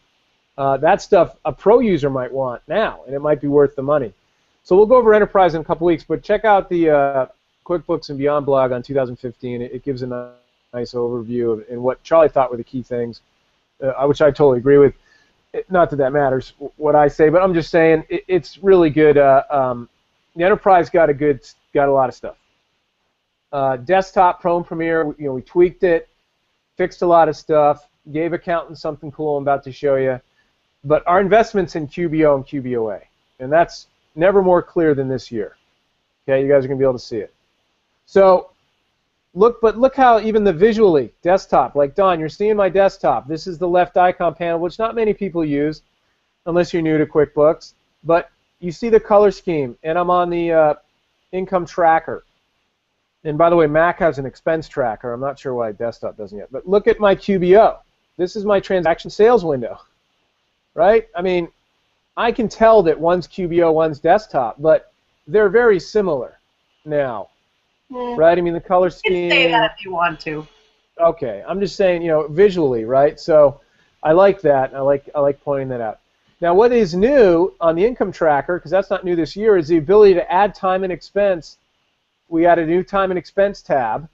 [SPEAKER 2] That stuff a pro user might want now, and it might be worth the money. So we'll go over Enterprise in a couple weeks, but check out the QuickBooks and Beyond blog on 2015. It gives a nice overview of and what Charlie thought were the key things, which I totally agree with. Not that that matters what I say, but I'm just saying it's really good. The Enterprise got a lot of stuff. Desktop, Pro, and Premier, you know, we tweaked it, fixed a lot of stuff, gave accountants something cool I'm about to show you. but our investment's in QBO and QBOA, and that's never more clear than this year. Okay, you guys are going to be able to see it. So look how even the visually desktop, like Don, you're seeing my desktop. This is the left icon panel, which not many people use unless you're new to QuickBooks, but you see the color scheme, and I'm on the income tracker. And by the way, Mac has an expense tracker. I'm not sure why desktop doesn't yet, but look at my QBO. This is my transaction sales window, right? I mean, I can tell that one's QBO, one's desktop, but they're very similar now, right? I mean, the color scheme.
[SPEAKER 4] You can say that if you want to.
[SPEAKER 2] Okay, I'm just saying, visually, right? So I like that. I like pointing that out. Now, what is new on the income tracker, because that's not new this year, is the ability to add time and expense. We added a new time and expense tab.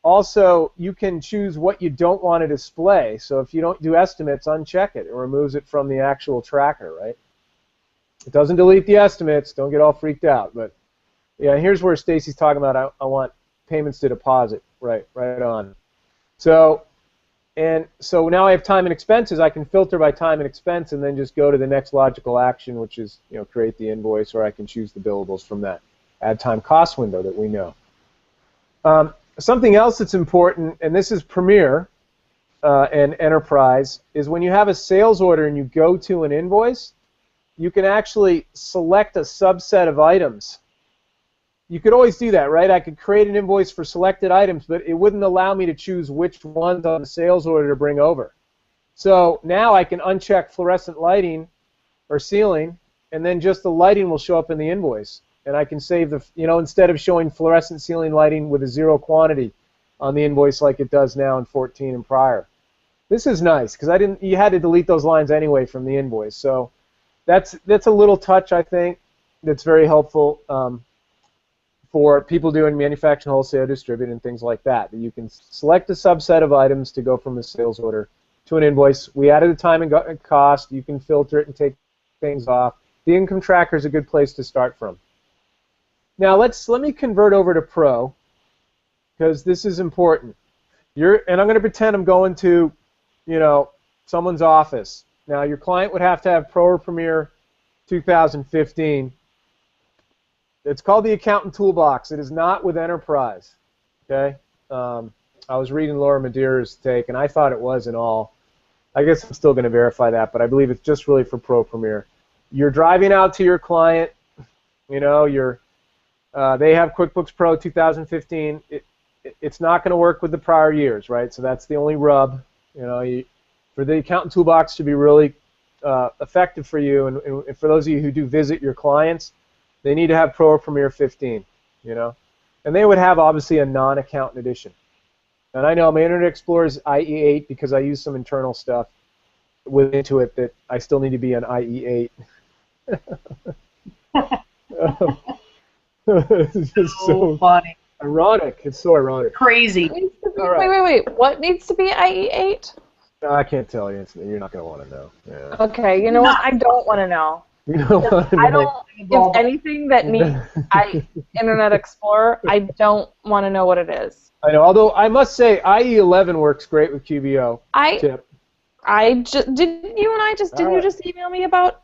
[SPEAKER 2] Also, you can choose what you don't want to display. So if you don't do estimates, uncheck it. It removes it from the actual tracker, right? It doesn't delete the estimates. Don't get all freaked out. But yeah, here's where Stacy's talking about I want payments to deposit. Right on. So now I have time and expenses. I can filter by time and expense and then just go to the next logical action, which is create the invoice, or I can choose the billables from that add time cost window that we know. Something else that's important, and this is Premier and Enterprise, is when you have a sales order and you go to an invoice, you can actually select a subset of items. You could always do that, right? I could create an invoice for selected items, but it wouldn't allow me to choose which ones on the sales order to bring over. So now I can uncheck fluorescent lighting or ceiling, and then just the lighting will show up in the invoice. And I can save the, instead of showing fluorescent ceiling lighting with a 0 quantity on the invoice like it does now in 14 and prior. This is nice because you had to delete those lines anyway from the invoice. So that's a little touch, I think, that's very helpful for people doing manufacturing, wholesale, distribute, and things like that. That you can select a subset of items to go from a sales order to an invoice. We added the time and cost. You can filter it and take things off. The income tracker is a good place to start from. Now let me convert over to Pro, because this is important. And I'm going to pretend I'm going to, someone's office. Now your client would have to have Pro or Premier 2015. It's called the Accountant Toolbox. It is not with Enterprise. Okay. I was reading Laura Madeira's take, and I thought it was in all. I guess I'm still going to verify that, but I believe it's just really for Pro Premier. You're driving out to your client. They have QuickBooks Pro 2015. It's not going to work with the prior years, right? So that's the only rub. For the Accountant Toolbox to be really effective for you, and for those of you who do visit your clients, they need to have Pro or Premier 15. And they would have obviously a non-accountant edition. And I know my Internet Explorer is IE8 because I use some internal stuff with Intuit that I still need to be on IE8. It's just so
[SPEAKER 4] funny.
[SPEAKER 2] Ironic. It's so ironic.
[SPEAKER 4] Crazy.
[SPEAKER 3] Wait. What needs to be IE8?
[SPEAKER 2] I can't tell you. You're not going to want to know. Yeah.
[SPEAKER 3] Okay, you know what? I don't want to know.
[SPEAKER 2] You don't want to know.
[SPEAKER 3] If anything that needs Internet Explorer, I don't want to know what it is.
[SPEAKER 2] I know. Although I must say, IE11 works great with QBO.
[SPEAKER 3] Didn't you just email me about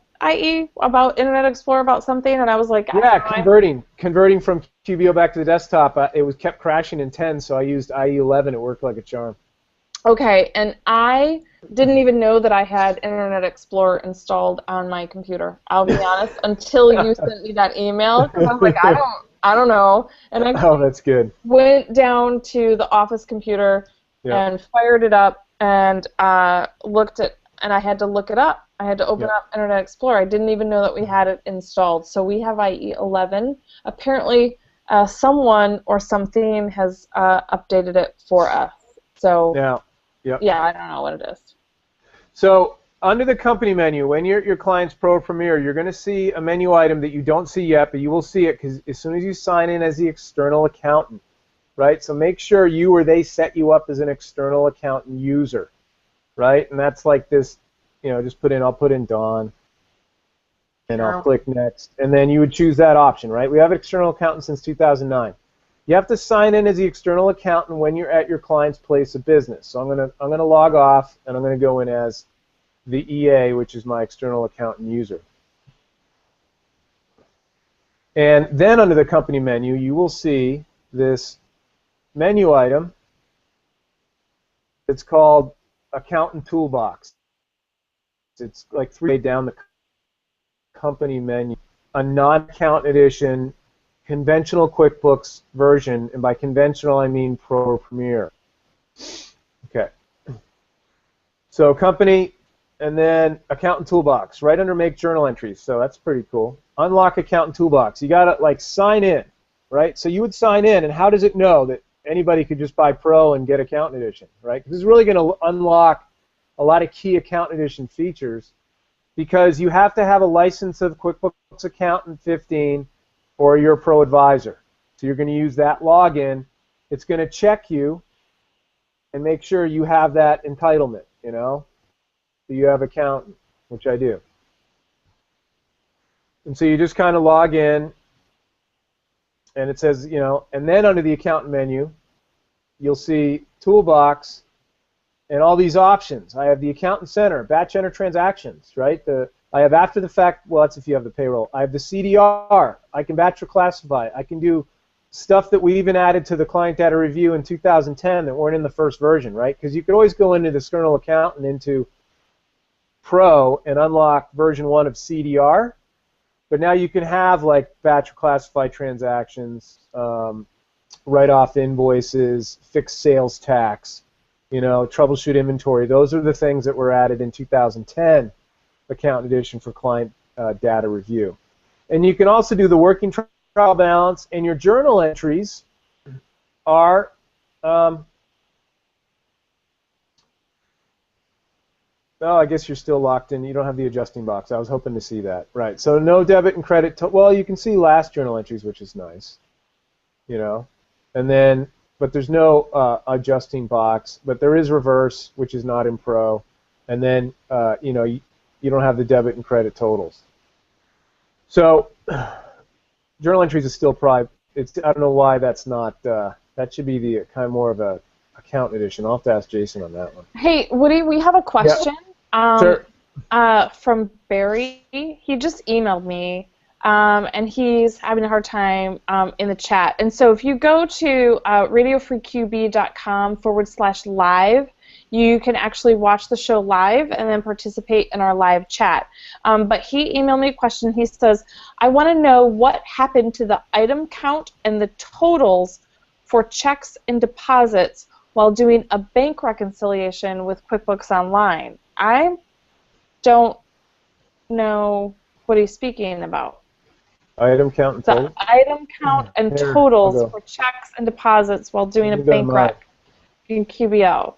[SPEAKER 3] about Internet Explorer, about something, and I was like,
[SPEAKER 2] yeah, converting from QBO back to the desktop. It kept crashing in 10, so I used IE11. It worked like a charm.
[SPEAKER 3] Okay, and I didn't even know that I had Internet Explorer installed on my computer. I'll be honest, until you sent me that email, because I was like, I don't know. And I
[SPEAKER 2] that's good.
[SPEAKER 3] Went down to the office computer and fired it up and looked at, and I had to look it up. I had to open up Internet Explorer. I didn't even know that we had it installed. So we have IE11. Apparently, someone or something has updated it for us. So yeah, I don't know what it is.
[SPEAKER 2] So under the company menu, when you're your client's Pro or Premier, you're going to see a menu item that you don't see yet, but you will see it because as soon as you sign in as the external accountant, right? So make sure you or they set you up as an external accountant user, right? And that's like this. I'll put in Dawn, and I'll click Next, and then you would choose that option, right? We have external accountant since 2009. You have to sign in as the external accountant when you're at your client's place of business. So I'm gonna log off, and I'm gonna go in as the EA, which is my external account and user. And then under the company menu, you will see this menu item. It's called Accountant Toolbox. It's like 3 down the company menu. A non-account edition, conventional QuickBooks version, and by conventional I mean Pro or Premier. Okay. So company, and then Accountant Toolbox, right under Make Journal Entries. So that's pretty cool. Unlock Accountant Toolbox. You gotta like sign in, right? So you would sign in, and how does it know that anybody could just buy Pro and get Accountant Edition, right? Because it's really going to unlock a lot of key Accountant Edition features, because you have to have a license of QuickBooks Accountant 15 or you're a Pro Advisor. So you're going to use that login. It's going to check you and make sure you have that entitlement, you know? So you have Accountant, which I do. And so you just kind of log in, and it says, you know, and then under the Accountant menu, you'll see Toolbox and all these options. I have the Accountant Center, batch enter transactions, right? I have after the fact, well, that's if you have the payroll. I have the CDR. I can batch or classify. I can do stuff that we even added to the client data review in 2010 that weren't in the first version, right? Because you could always go into the external account and into Pro and unlock version 1 of CDR. But now you can have like batch or classify transactions, write off invoices, fix sales tax, you know, troubleshoot inventory. Those are the things that were added in 2010 Accountant Edition for client data review. And you can also do the working trial balance, and your journal entries are oh, I guess you're still locked in. You don't have the adjusting box. I was hoping to see that. Right. So no debit and credit. Well, you can see last journal entries, which is nice. You know, and then, but there's no adjusting box. But there is reverse, which is not in Pro. And then, you know, you don't have the debit and credit totals. So journal entries is still private. I don't know why that's not. That should be the kind of more of a account edition. I'll have to ask Jason on that one.
[SPEAKER 3] Hey, Woody, we have a question.
[SPEAKER 2] Sure.
[SPEAKER 3] From Barry. He just emailed me, and he's having a hard time in the chat. And so if you go to radiofreeqb.com/live, you can actually watch the show live and then participate in our live chat. But he emailed me a question. He says, I want to know what happened to the item count and the totals for checks and deposits while doing a bank reconciliation with QuickBooks Online. I don't know what he's speaking about.
[SPEAKER 2] Item count and totals?
[SPEAKER 3] The item count and totals for checks and deposits while doing a bank rec in QBO.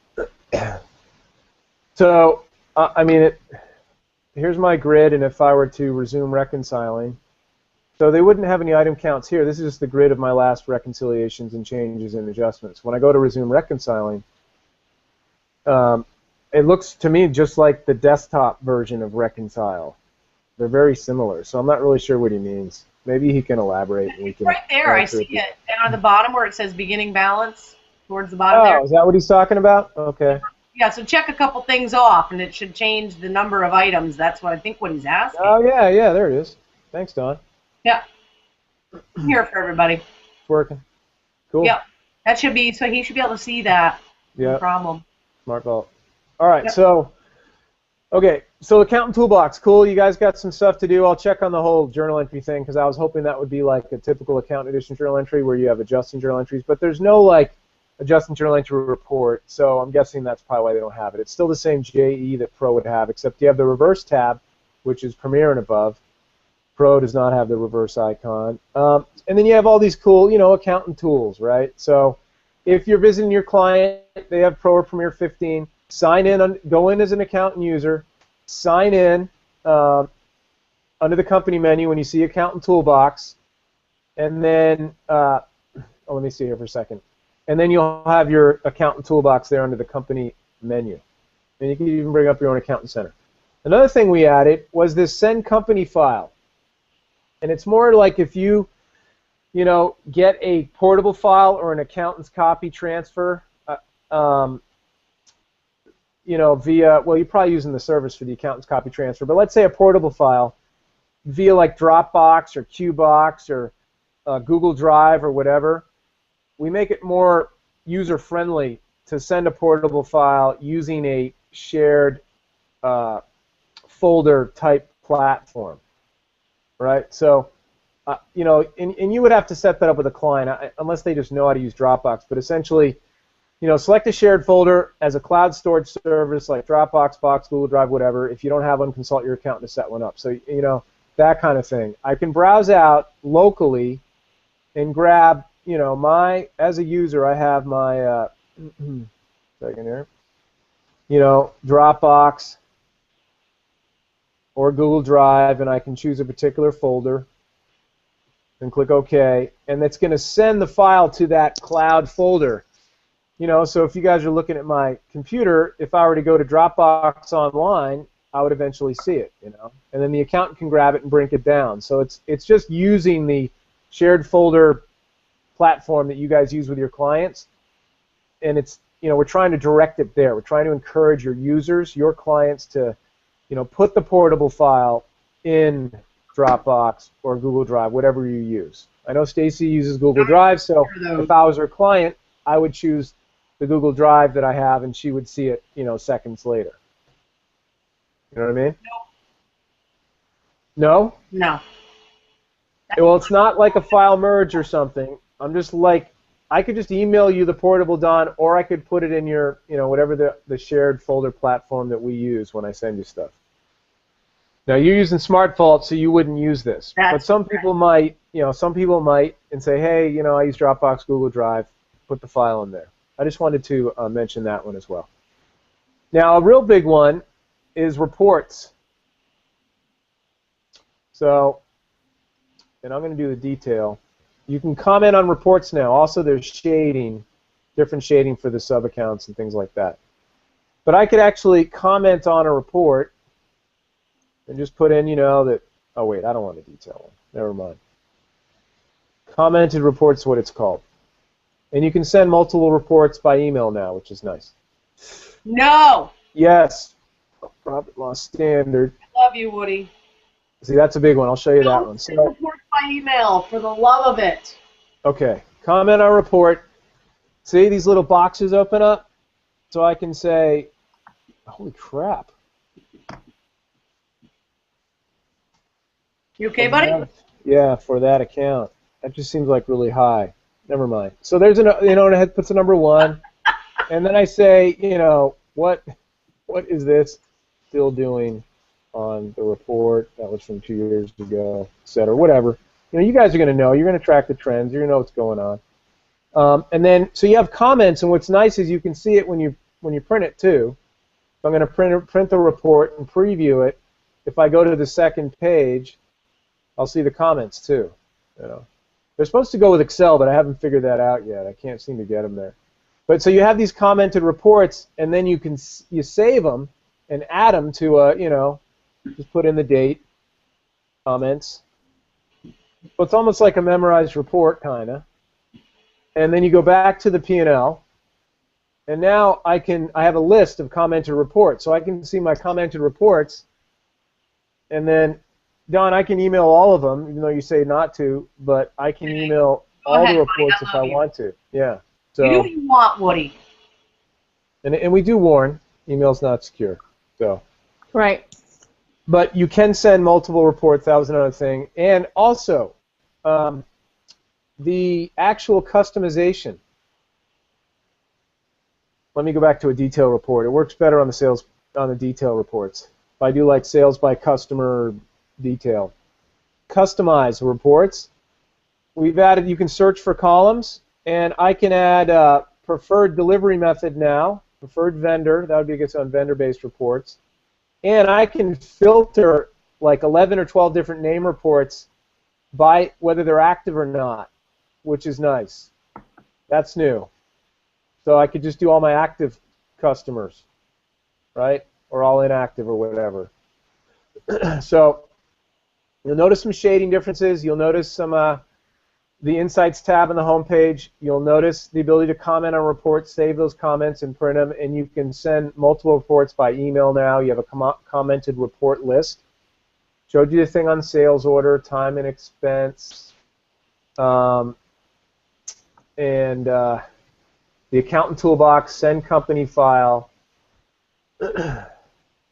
[SPEAKER 2] So, I mean, here's my grid, and if I were to resume reconciling, so they wouldn't have any item counts here. This is just the grid of my last reconciliations and changes and adjustments. When I go to resume reconciling, it looks to me just like the desktop version of Reconcile. They're very similar, so I'm not really sure what he means. Maybe he can elaborate. And we can
[SPEAKER 4] right there, I see it. Down at the bottom where it says beginning balance, towards the bottom there.
[SPEAKER 2] Oh, is that what he's talking about? Okay.
[SPEAKER 4] Yeah, so check a couple things off, and it should change the number of items. That's what I think what he's asking.
[SPEAKER 2] Oh, yeah, there it is. Thanks, Don.
[SPEAKER 4] Yeah. I'm here for everybody.
[SPEAKER 2] It's working. Cool.
[SPEAKER 4] Yep. That should be, so he should be able to see that.
[SPEAKER 2] Yeah.
[SPEAKER 4] No problem.
[SPEAKER 2] Smart vault. All right,
[SPEAKER 4] Yep.
[SPEAKER 2] so, okay, so Accountant Toolbox, cool. You guys got some stuff to do. I'll check on the whole journal entry thing because I was hoping that would be like a typical Accountant Edition journal entry where you have adjusting journal entries, but there's no like adjusting journal entry report, so I'm guessing that's probably why they don't have it. It's still the same JE that Pro would have, except you have the reverse tab, which is Premier and above. Pro does not have the reverse icon. And then you have all these cool, you know, accountant tools, right? So if you're visiting your client, they have Pro or Premier 15. Sign in, go in as an accountant user, sign in under the company menu when you see Accountant Toolbox, and then, let me see here for a second. And then you'll have your Accountant Toolbox there under the company menu. And you can even bring up your own Accountant Center. Another thing we added was this Send Company file. And it's more like if you know, get a portable file or an accountant's copy transfer, via, well, you're probably using the service for the accountant's copy transfer, but let's say a portable file via like Dropbox or QBox or Google Drive or whatever, we make it more user-friendly to send a portable file using a shared folder-type platform, right? So, and you would have to set that up with a client unless they just know how to use Dropbox, but essentially, select a shared folder as a cloud storage service like Dropbox, Box, Google Drive, whatever. If you don't have one, consult your accountant to set one up. So, that kind of thing. I can browse out locally and grab, as a user, I have my, second here, Dropbox or Google Drive, and I can choose a particular folder and click OK, and it's going to send the file to that cloud folder. So if you guys are looking at my computer, if I were to go to Dropbox online, I would eventually see it, and then the accountant can grab it and break it down. So it's just using the shared folder platform that you guys use with your clients, and it's we're trying to direct it there. We're trying to encourage your users, your clients, to put the portable file in Dropbox or Google Drive, whatever you use. I know Stacy uses Google Drive, so if I was her client, I would choose the Google Drive that I have, and she would see it, seconds later. You know what I mean? No.
[SPEAKER 4] No?
[SPEAKER 2] No? Well, it's not like a file merge or something. I'm just like, I could just email you the portable, Don, or I could put it in your, whatever the shared folder platform that we use when I send you stuff. Now, you're using SmartVault, so you wouldn't use this. But some people might, and say, hey, I use Dropbox, Google Drive, put the file in there. I just wanted to mention that one as well. Now, a real big one is reports. So, and I'm going to do the detail. You can comment on reports now. Also, there's shading, different shading for the sub-accounts and things like that. But I could actually comment on a report and just put in, that, oh, wait, I don't want a detail one. Never mind. Commented reports is what it's called. And you can send multiple reports by email now, which is nice.
[SPEAKER 4] No!
[SPEAKER 2] Yes. Profit loss standard.
[SPEAKER 4] I love you, Woody.
[SPEAKER 2] See, that's a big one. I'll show you that one.
[SPEAKER 4] Send reports by email, for the love of it.
[SPEAKER 2] Okay. Comment on report. See, these little boxes open up, so I can say, holy crap.
[SPEAKER 4] You okay, buddy?
[SPEAKER 2] Yeah, for that account. That just seems like really high. Never mind. So there's and it puts a number 1, and then I say, what is this still doing on the report that was from 2 years ago, et cetera, whatever. You guys are going to know. You're going to track the trends. You're going to know what's going on. And then, so you have comments, and what's nice is you can see it when you print it too. So I'm going to print the report and preview it. If I go to the second page, I'll see the comments too. They're supposed to go with Excel, but I haven't figured that out yet. I can't seem to get them there. But so you have these commented reports, and then you save them and add them to just put in the date, comments. So it's almost like a memorized report, kind of. And then you go back to the P&L, and now I have a list of commented reports, so I can see my commented reports, and then Don, I can email all of them, even though you say not to, but I can email all the reports if I want to. Yeah. So,
[SPEAKER 4] you do what you want, Woody.
[SPEAKER 2] And we do warn, email's not secure. So.
[SPEAKER 3] Right.
[SPEAKER 2] But you can send multiple reports, that was another thing. And also, the actual customization. Let me go back to a detail report. It works better on the detail reports. If I do like sales by customer detail. Customize reports. We've added, you can search for columns, and I can add preferred delivery method now, preferred vendor, that would be on vendor-based reports. And I can filter like 11 or 12 different name reports by whether they're active or not, which is nice. That's new. So I could just do all my active customers, right? Or all inactive or whatever. So you'll notice some shading differences. You'll notice some, the Insights tab on the home page, you'll notice the ability to comment on reports, save those comments, and print them. And you can send multiple reports by email now. You have a commented report list. Showed you the thing on sales order, time and expense, and the accountant toolbox, send company file. And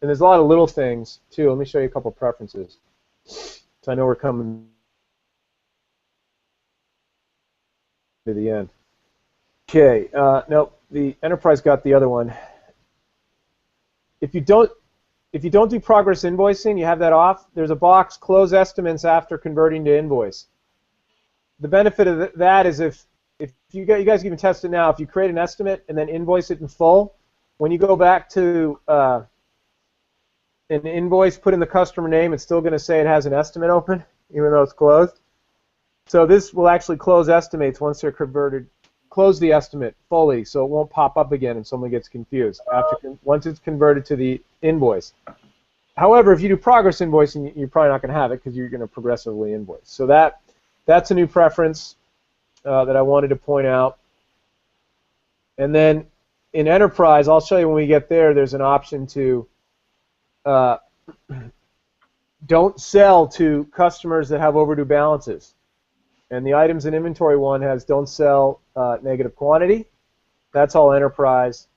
[SPEAKER 2] there's a lot of little things, too. Let me show you a couple preferences. So I know we're coming to the end. Okay, nope, the enterprise got the other one. If you don't do progress invoicing, you have that off. There's a box, close estimates after converting to invoice. The benefit of that is if you guys can even test it now, if you create an estimate and then invoice it in full, when you go back to an invoice, put in the customer name, it's still going to say it has an estimate open, even though it's closed. So this will actually close estimates once they're converted. Close the estimate fully, so it won't pop up again if someone gets confused once it's converted to the invoice. However, if you do progress invoicing, you're probably not going to have it because you're going to progressively invoice. So that's a new preference that I wanted to point out. And then in Enterprise, I'll show you when we get there, there's an option to don't sell to customers that have overdue balances. And the items in inventory one has don't sell negative quantity. That's all Enterprise.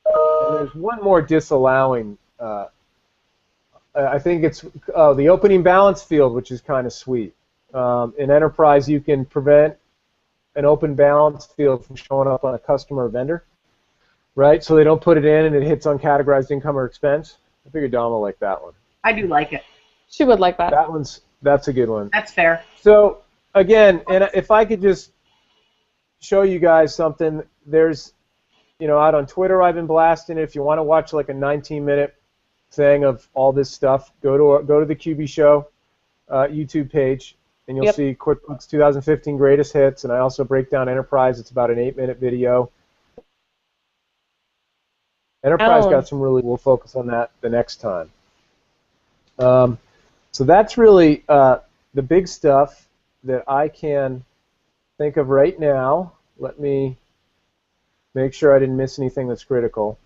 [SPEAKER 2] And there's one more disallowing. I think it's the opening balance field, which is kind of sweet. In Enterprise, you can prevent an open balance field from showing up on a customer or vendor, right? So they don't put it in and it hits uncategorized income or expense. I figured Dom will like that one.
[SPEAKER 4] I do like it.
[SPEAKER 3] She would like that.
[SPEAKER 2] That's a good one.
[SPEAKER 4] That's fair.
[SPEAKER 2] So again, and if I could just show you guys something, there's, out on Twitter I've been blasting it. If you want to watch like a 19-minute thing of all this stuff, go to the QB Show YouTube page, and you'll see QuickBooks 2015 Greatest Hits, and I also break down Enterprise. It's about an 8-minute video. Enterprise got some really, we'll focus on that the next time. So that's really the big stuff that I can think of right now. Let me make sure I didn't miss anything that's critical,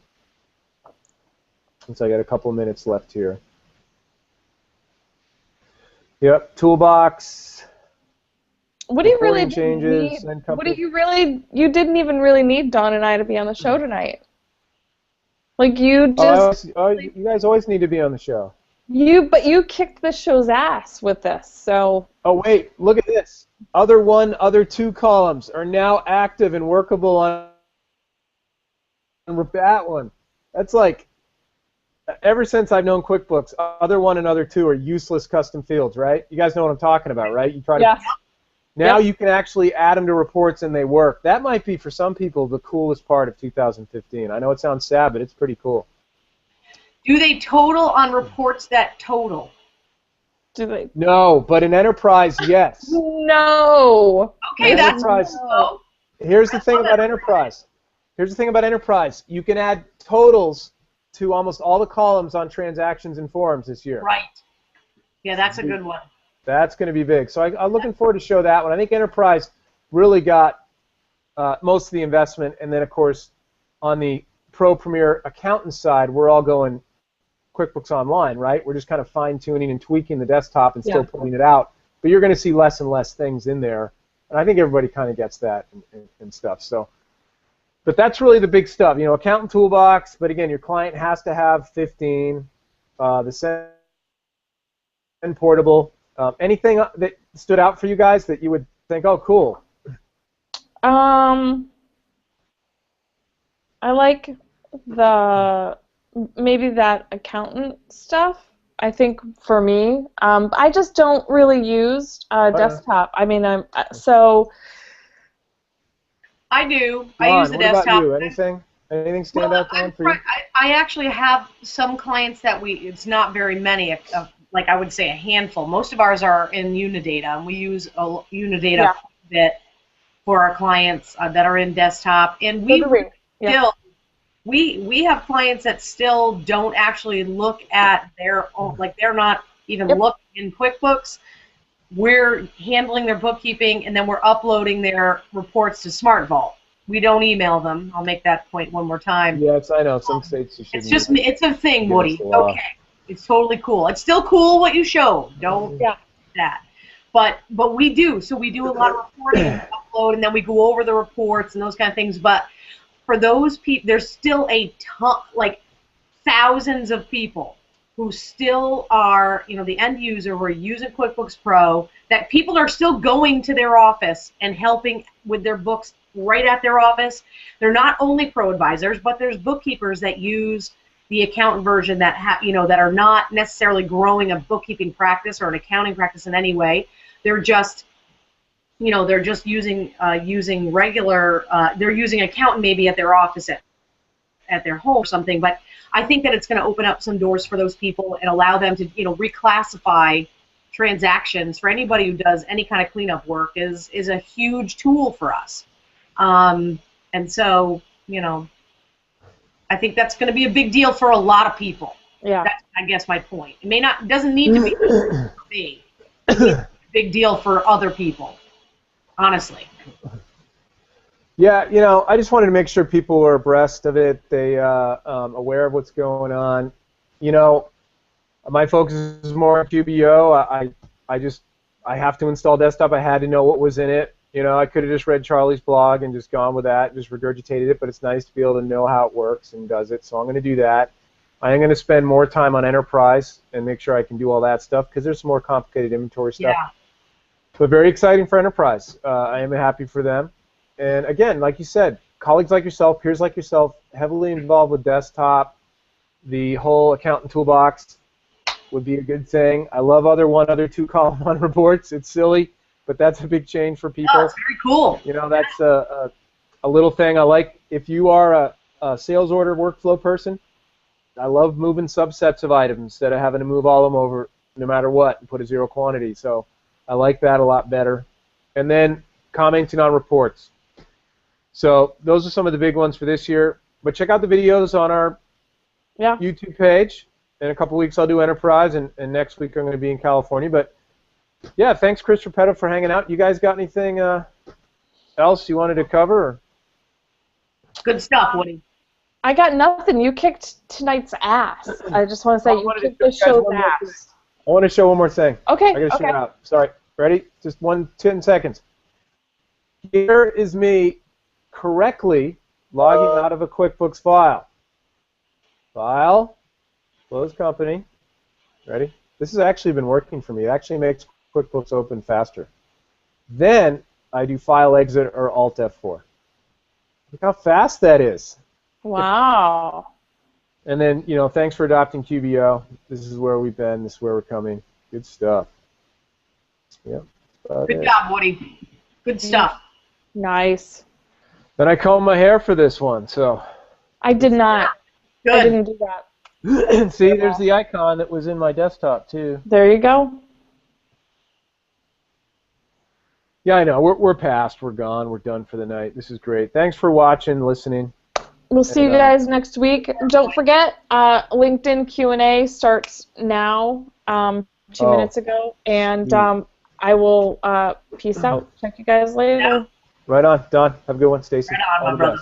[SPEAKER 2] since I got a couple minutes left here. Yep, toolbox.
[SPEAKER 3] What do you really
[SPEAKER 2] changes,
[SPEAKER 3] need? What do you really? You didn't even really need Dawn and I to be on the show tonight. Like you just.
[SPEAKER 2] You guys always need to be on the show.
[SPEAKER 3] But you kicked the show's ass with this, so.
[SPEAKER 2] Oh wait, look at this. Other one, other two columns are now active and workable on that one. That's like, ever since I've known QuickBooks, other one and other two are useless custom fields, right? You guys know what I'm talking about, right? You try to. Now you can actually add them to reports and they work. That might be for some people the coolest part of 2015. I know it sounds sad, but it's pretty cool.
[SPEAKER 4] Do they total on reports that total?
[SPEAKER 3] Do they?
[SPEAKER 2] No, but in Enterprise, yes.
[SPEAKER 3] No.
[SPEAKER 4] Okay, that's
[SPEAKER 3] no.
[SPEAKER 2] Here's the thing about Enterprise. You can add totals to almost all the columns on transactions and forms this year.
[SPEAKER 4] Right. Yeah, that's a good one.
[SPEAKER 2] That's going to be big. So I'm looking forward to show that one. I think Enterprise really got most of the investment, and then, of course, on the Pro Premier Accountant side, we're all going QuickBooks Online, right? We're just kind of fine-tuning and tweaking the desktop and still pulling it out. But you're going to see less and less things in there, and I think everybody kind of gets that and stuff. So, but that's really the big stuff. Accountant Toolbox, but again, your client has to have 15. The Send Portable. Anything that stood out for you guys that you would think, oh, cool?
[SPEAKER 3] I like maybe that accountant stuff. I think for me, I just don't really use desktop. I mean, so.
[SPEAKER 4] I do. I use the desktop.
[SPEAKER 2] What about you? Anything stand out for you?
[SPEAKER 4] I actually have some clients that it's not very many. Like I would say a handful. Most of ours are in Unidata, and we use Unidata a bit for our clients that are in desktop. And we have clients that still don't actually look at their own, like they're not even looking in QuickBooks. we're handling their bookkeeping, and then we're uploading their reports to SmartVault. We don't email them. I'll make that point one more time.
[SPEAKER 2] Yes, I know. Some states you shouldn't.
[SPEAKER 4] It's a thing, Woody. Okay. It's totally cool. It's still cool what you showed. Don't do that. But we do. So we do a lot of reporting and upload, and then we go over the reports and those kind of things. But for those people, there's still a ton, like thousands of people who still are, the end user who are using QuickBooks Pro, that people are still going to their office and helping with their books right at their office. They're not only pro advisors, but there's bookkeepers that use the accountant version that that are not necessarily growing a bookkeeping practice or an accounting practice in any way. They're just using regular. They're using accountant maybe at their office at their home or something. But I think that it's going to open up some doors for those people and allow them to reclassify transactions. For anybody who does any kind of cleanup work is a huge tool for us. And so, I think that's going to be a big deal for a lot of people.
[SPEAKER 3] Yeah.
[SPEAKER 4] That's, I guess, my point. It doesn't need to be for me. It's a big deal for other people, honestly.
[SPEAKER 2] Yeah, I just wanted to make sure people were abreast of it. They aware of what's going on. My focus is more on QBO. I have to install desktop. I had to know what was in it. I could have just read Charlie's blog and just gone with that, just regurgitated it, but it's nice to be able to know how it works and does it, so I'm going to do that. I am going to spend more time on Enterprise and make sure I can do all that stuff, because there's some more complicated inventory stuff.
[SPEAKER 4] Yeah.
[SPEAKER 2] But very exciting for Enterprise. I am happy for them. And again, like you said, colleagues like yourself, peers like yourself, heavily involved with desktop, the whole accountant toolbox would be a good thing. I love other 2 column on reports. It's silly, but that's a big change for people.
[SPEAKER 4] Oh, it's very cool.
[SPEAKER 2] That's a little thing I like. If you are a sales order workflow person, I love moving subsets of items instead of having to move all of them over no matter what and put a 0 quantity. So I like that a lot better. And then commenting on reports. So those are some of the big ones for this year. But check out the videos on our YouTube page. In a couple weeks I'll do Enterprise, and next week I'm going to be in California. But yeah, thanks, Chris Repetto, for hanging out. You guys got anything else you wanted to cover? Or?
[SPEAKER 4] Good stuff, Woody.
[SPEAKER 3] I got nothing. You kicked tonight's ass. I just want to say you kicked the show's ass.
[SPEAKER 2] I want to show one more thing.
[SPEAKER 3] Okay.
[SPEAKER 2] I got to shoot out. Sorry. Ready? Just 10 seconds. Here is me correctly logging out of a QuickBooks file. File. Close company. Ready? This has actually been working for me. It actually makes QuickBooks open faster. Then I do File Exit or Alt F4. Look how fast that is.
[SPEAKER 3] Wow.
[SPEAKER 2] And then, thanks for adopting QBO. This is where we've been. This is where we're coming. Good stuff. Yep.
[SPEAKER 4] Good job, Woody. Good stuff.
[SPEAKER 3] Nice.
[SPEAKER 2] Then I combed my hair for this one, so.
[SPEAKER 3] I did not.
[SPEAKER 4] Good.
[SPEAKER 3] I didn't do that.
[SPEAKER 2] See, there's the icon that was in my desktop, too.
[SPEAKER 3] There you go.
[SPEAKER 2] Yeah, I know. We're past. We're gone. We're done for the night. This is great. Thanks for watching, listening.
[SPEAKER 3] We'll see you guys next week. Don't forget, LinkedIn Q&A starts now, 2 minutes ago, and I will peace out. Check you guys later.
[SPEAKER 4] Yeah.
[SPEAKER 2] Right on. Don, have a good one. Stacy.
[SPEAKER 4] Right on, my brother.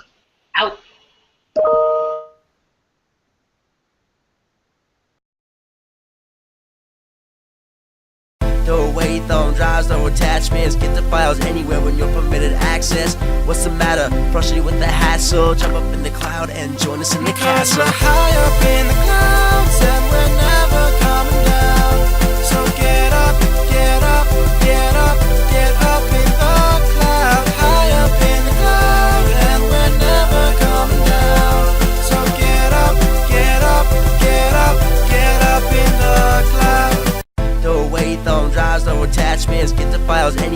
[SPEAKER 4] Out.
[SPEAKER 6] Throw away thumb drives, no attachments. Get the files anywhere when you're permitted access. What's the matter? Frustrated with the hassle? Jump up in the cloud and join us in the castle. We're high up in the clouds and we're never coming down. So get up, get up, get up, get up in the cloud. High up in the cloud and we're never coming down. So get up, get up, get up, get up in the cloud. Throw away thumb drives, no attachments. Get the files any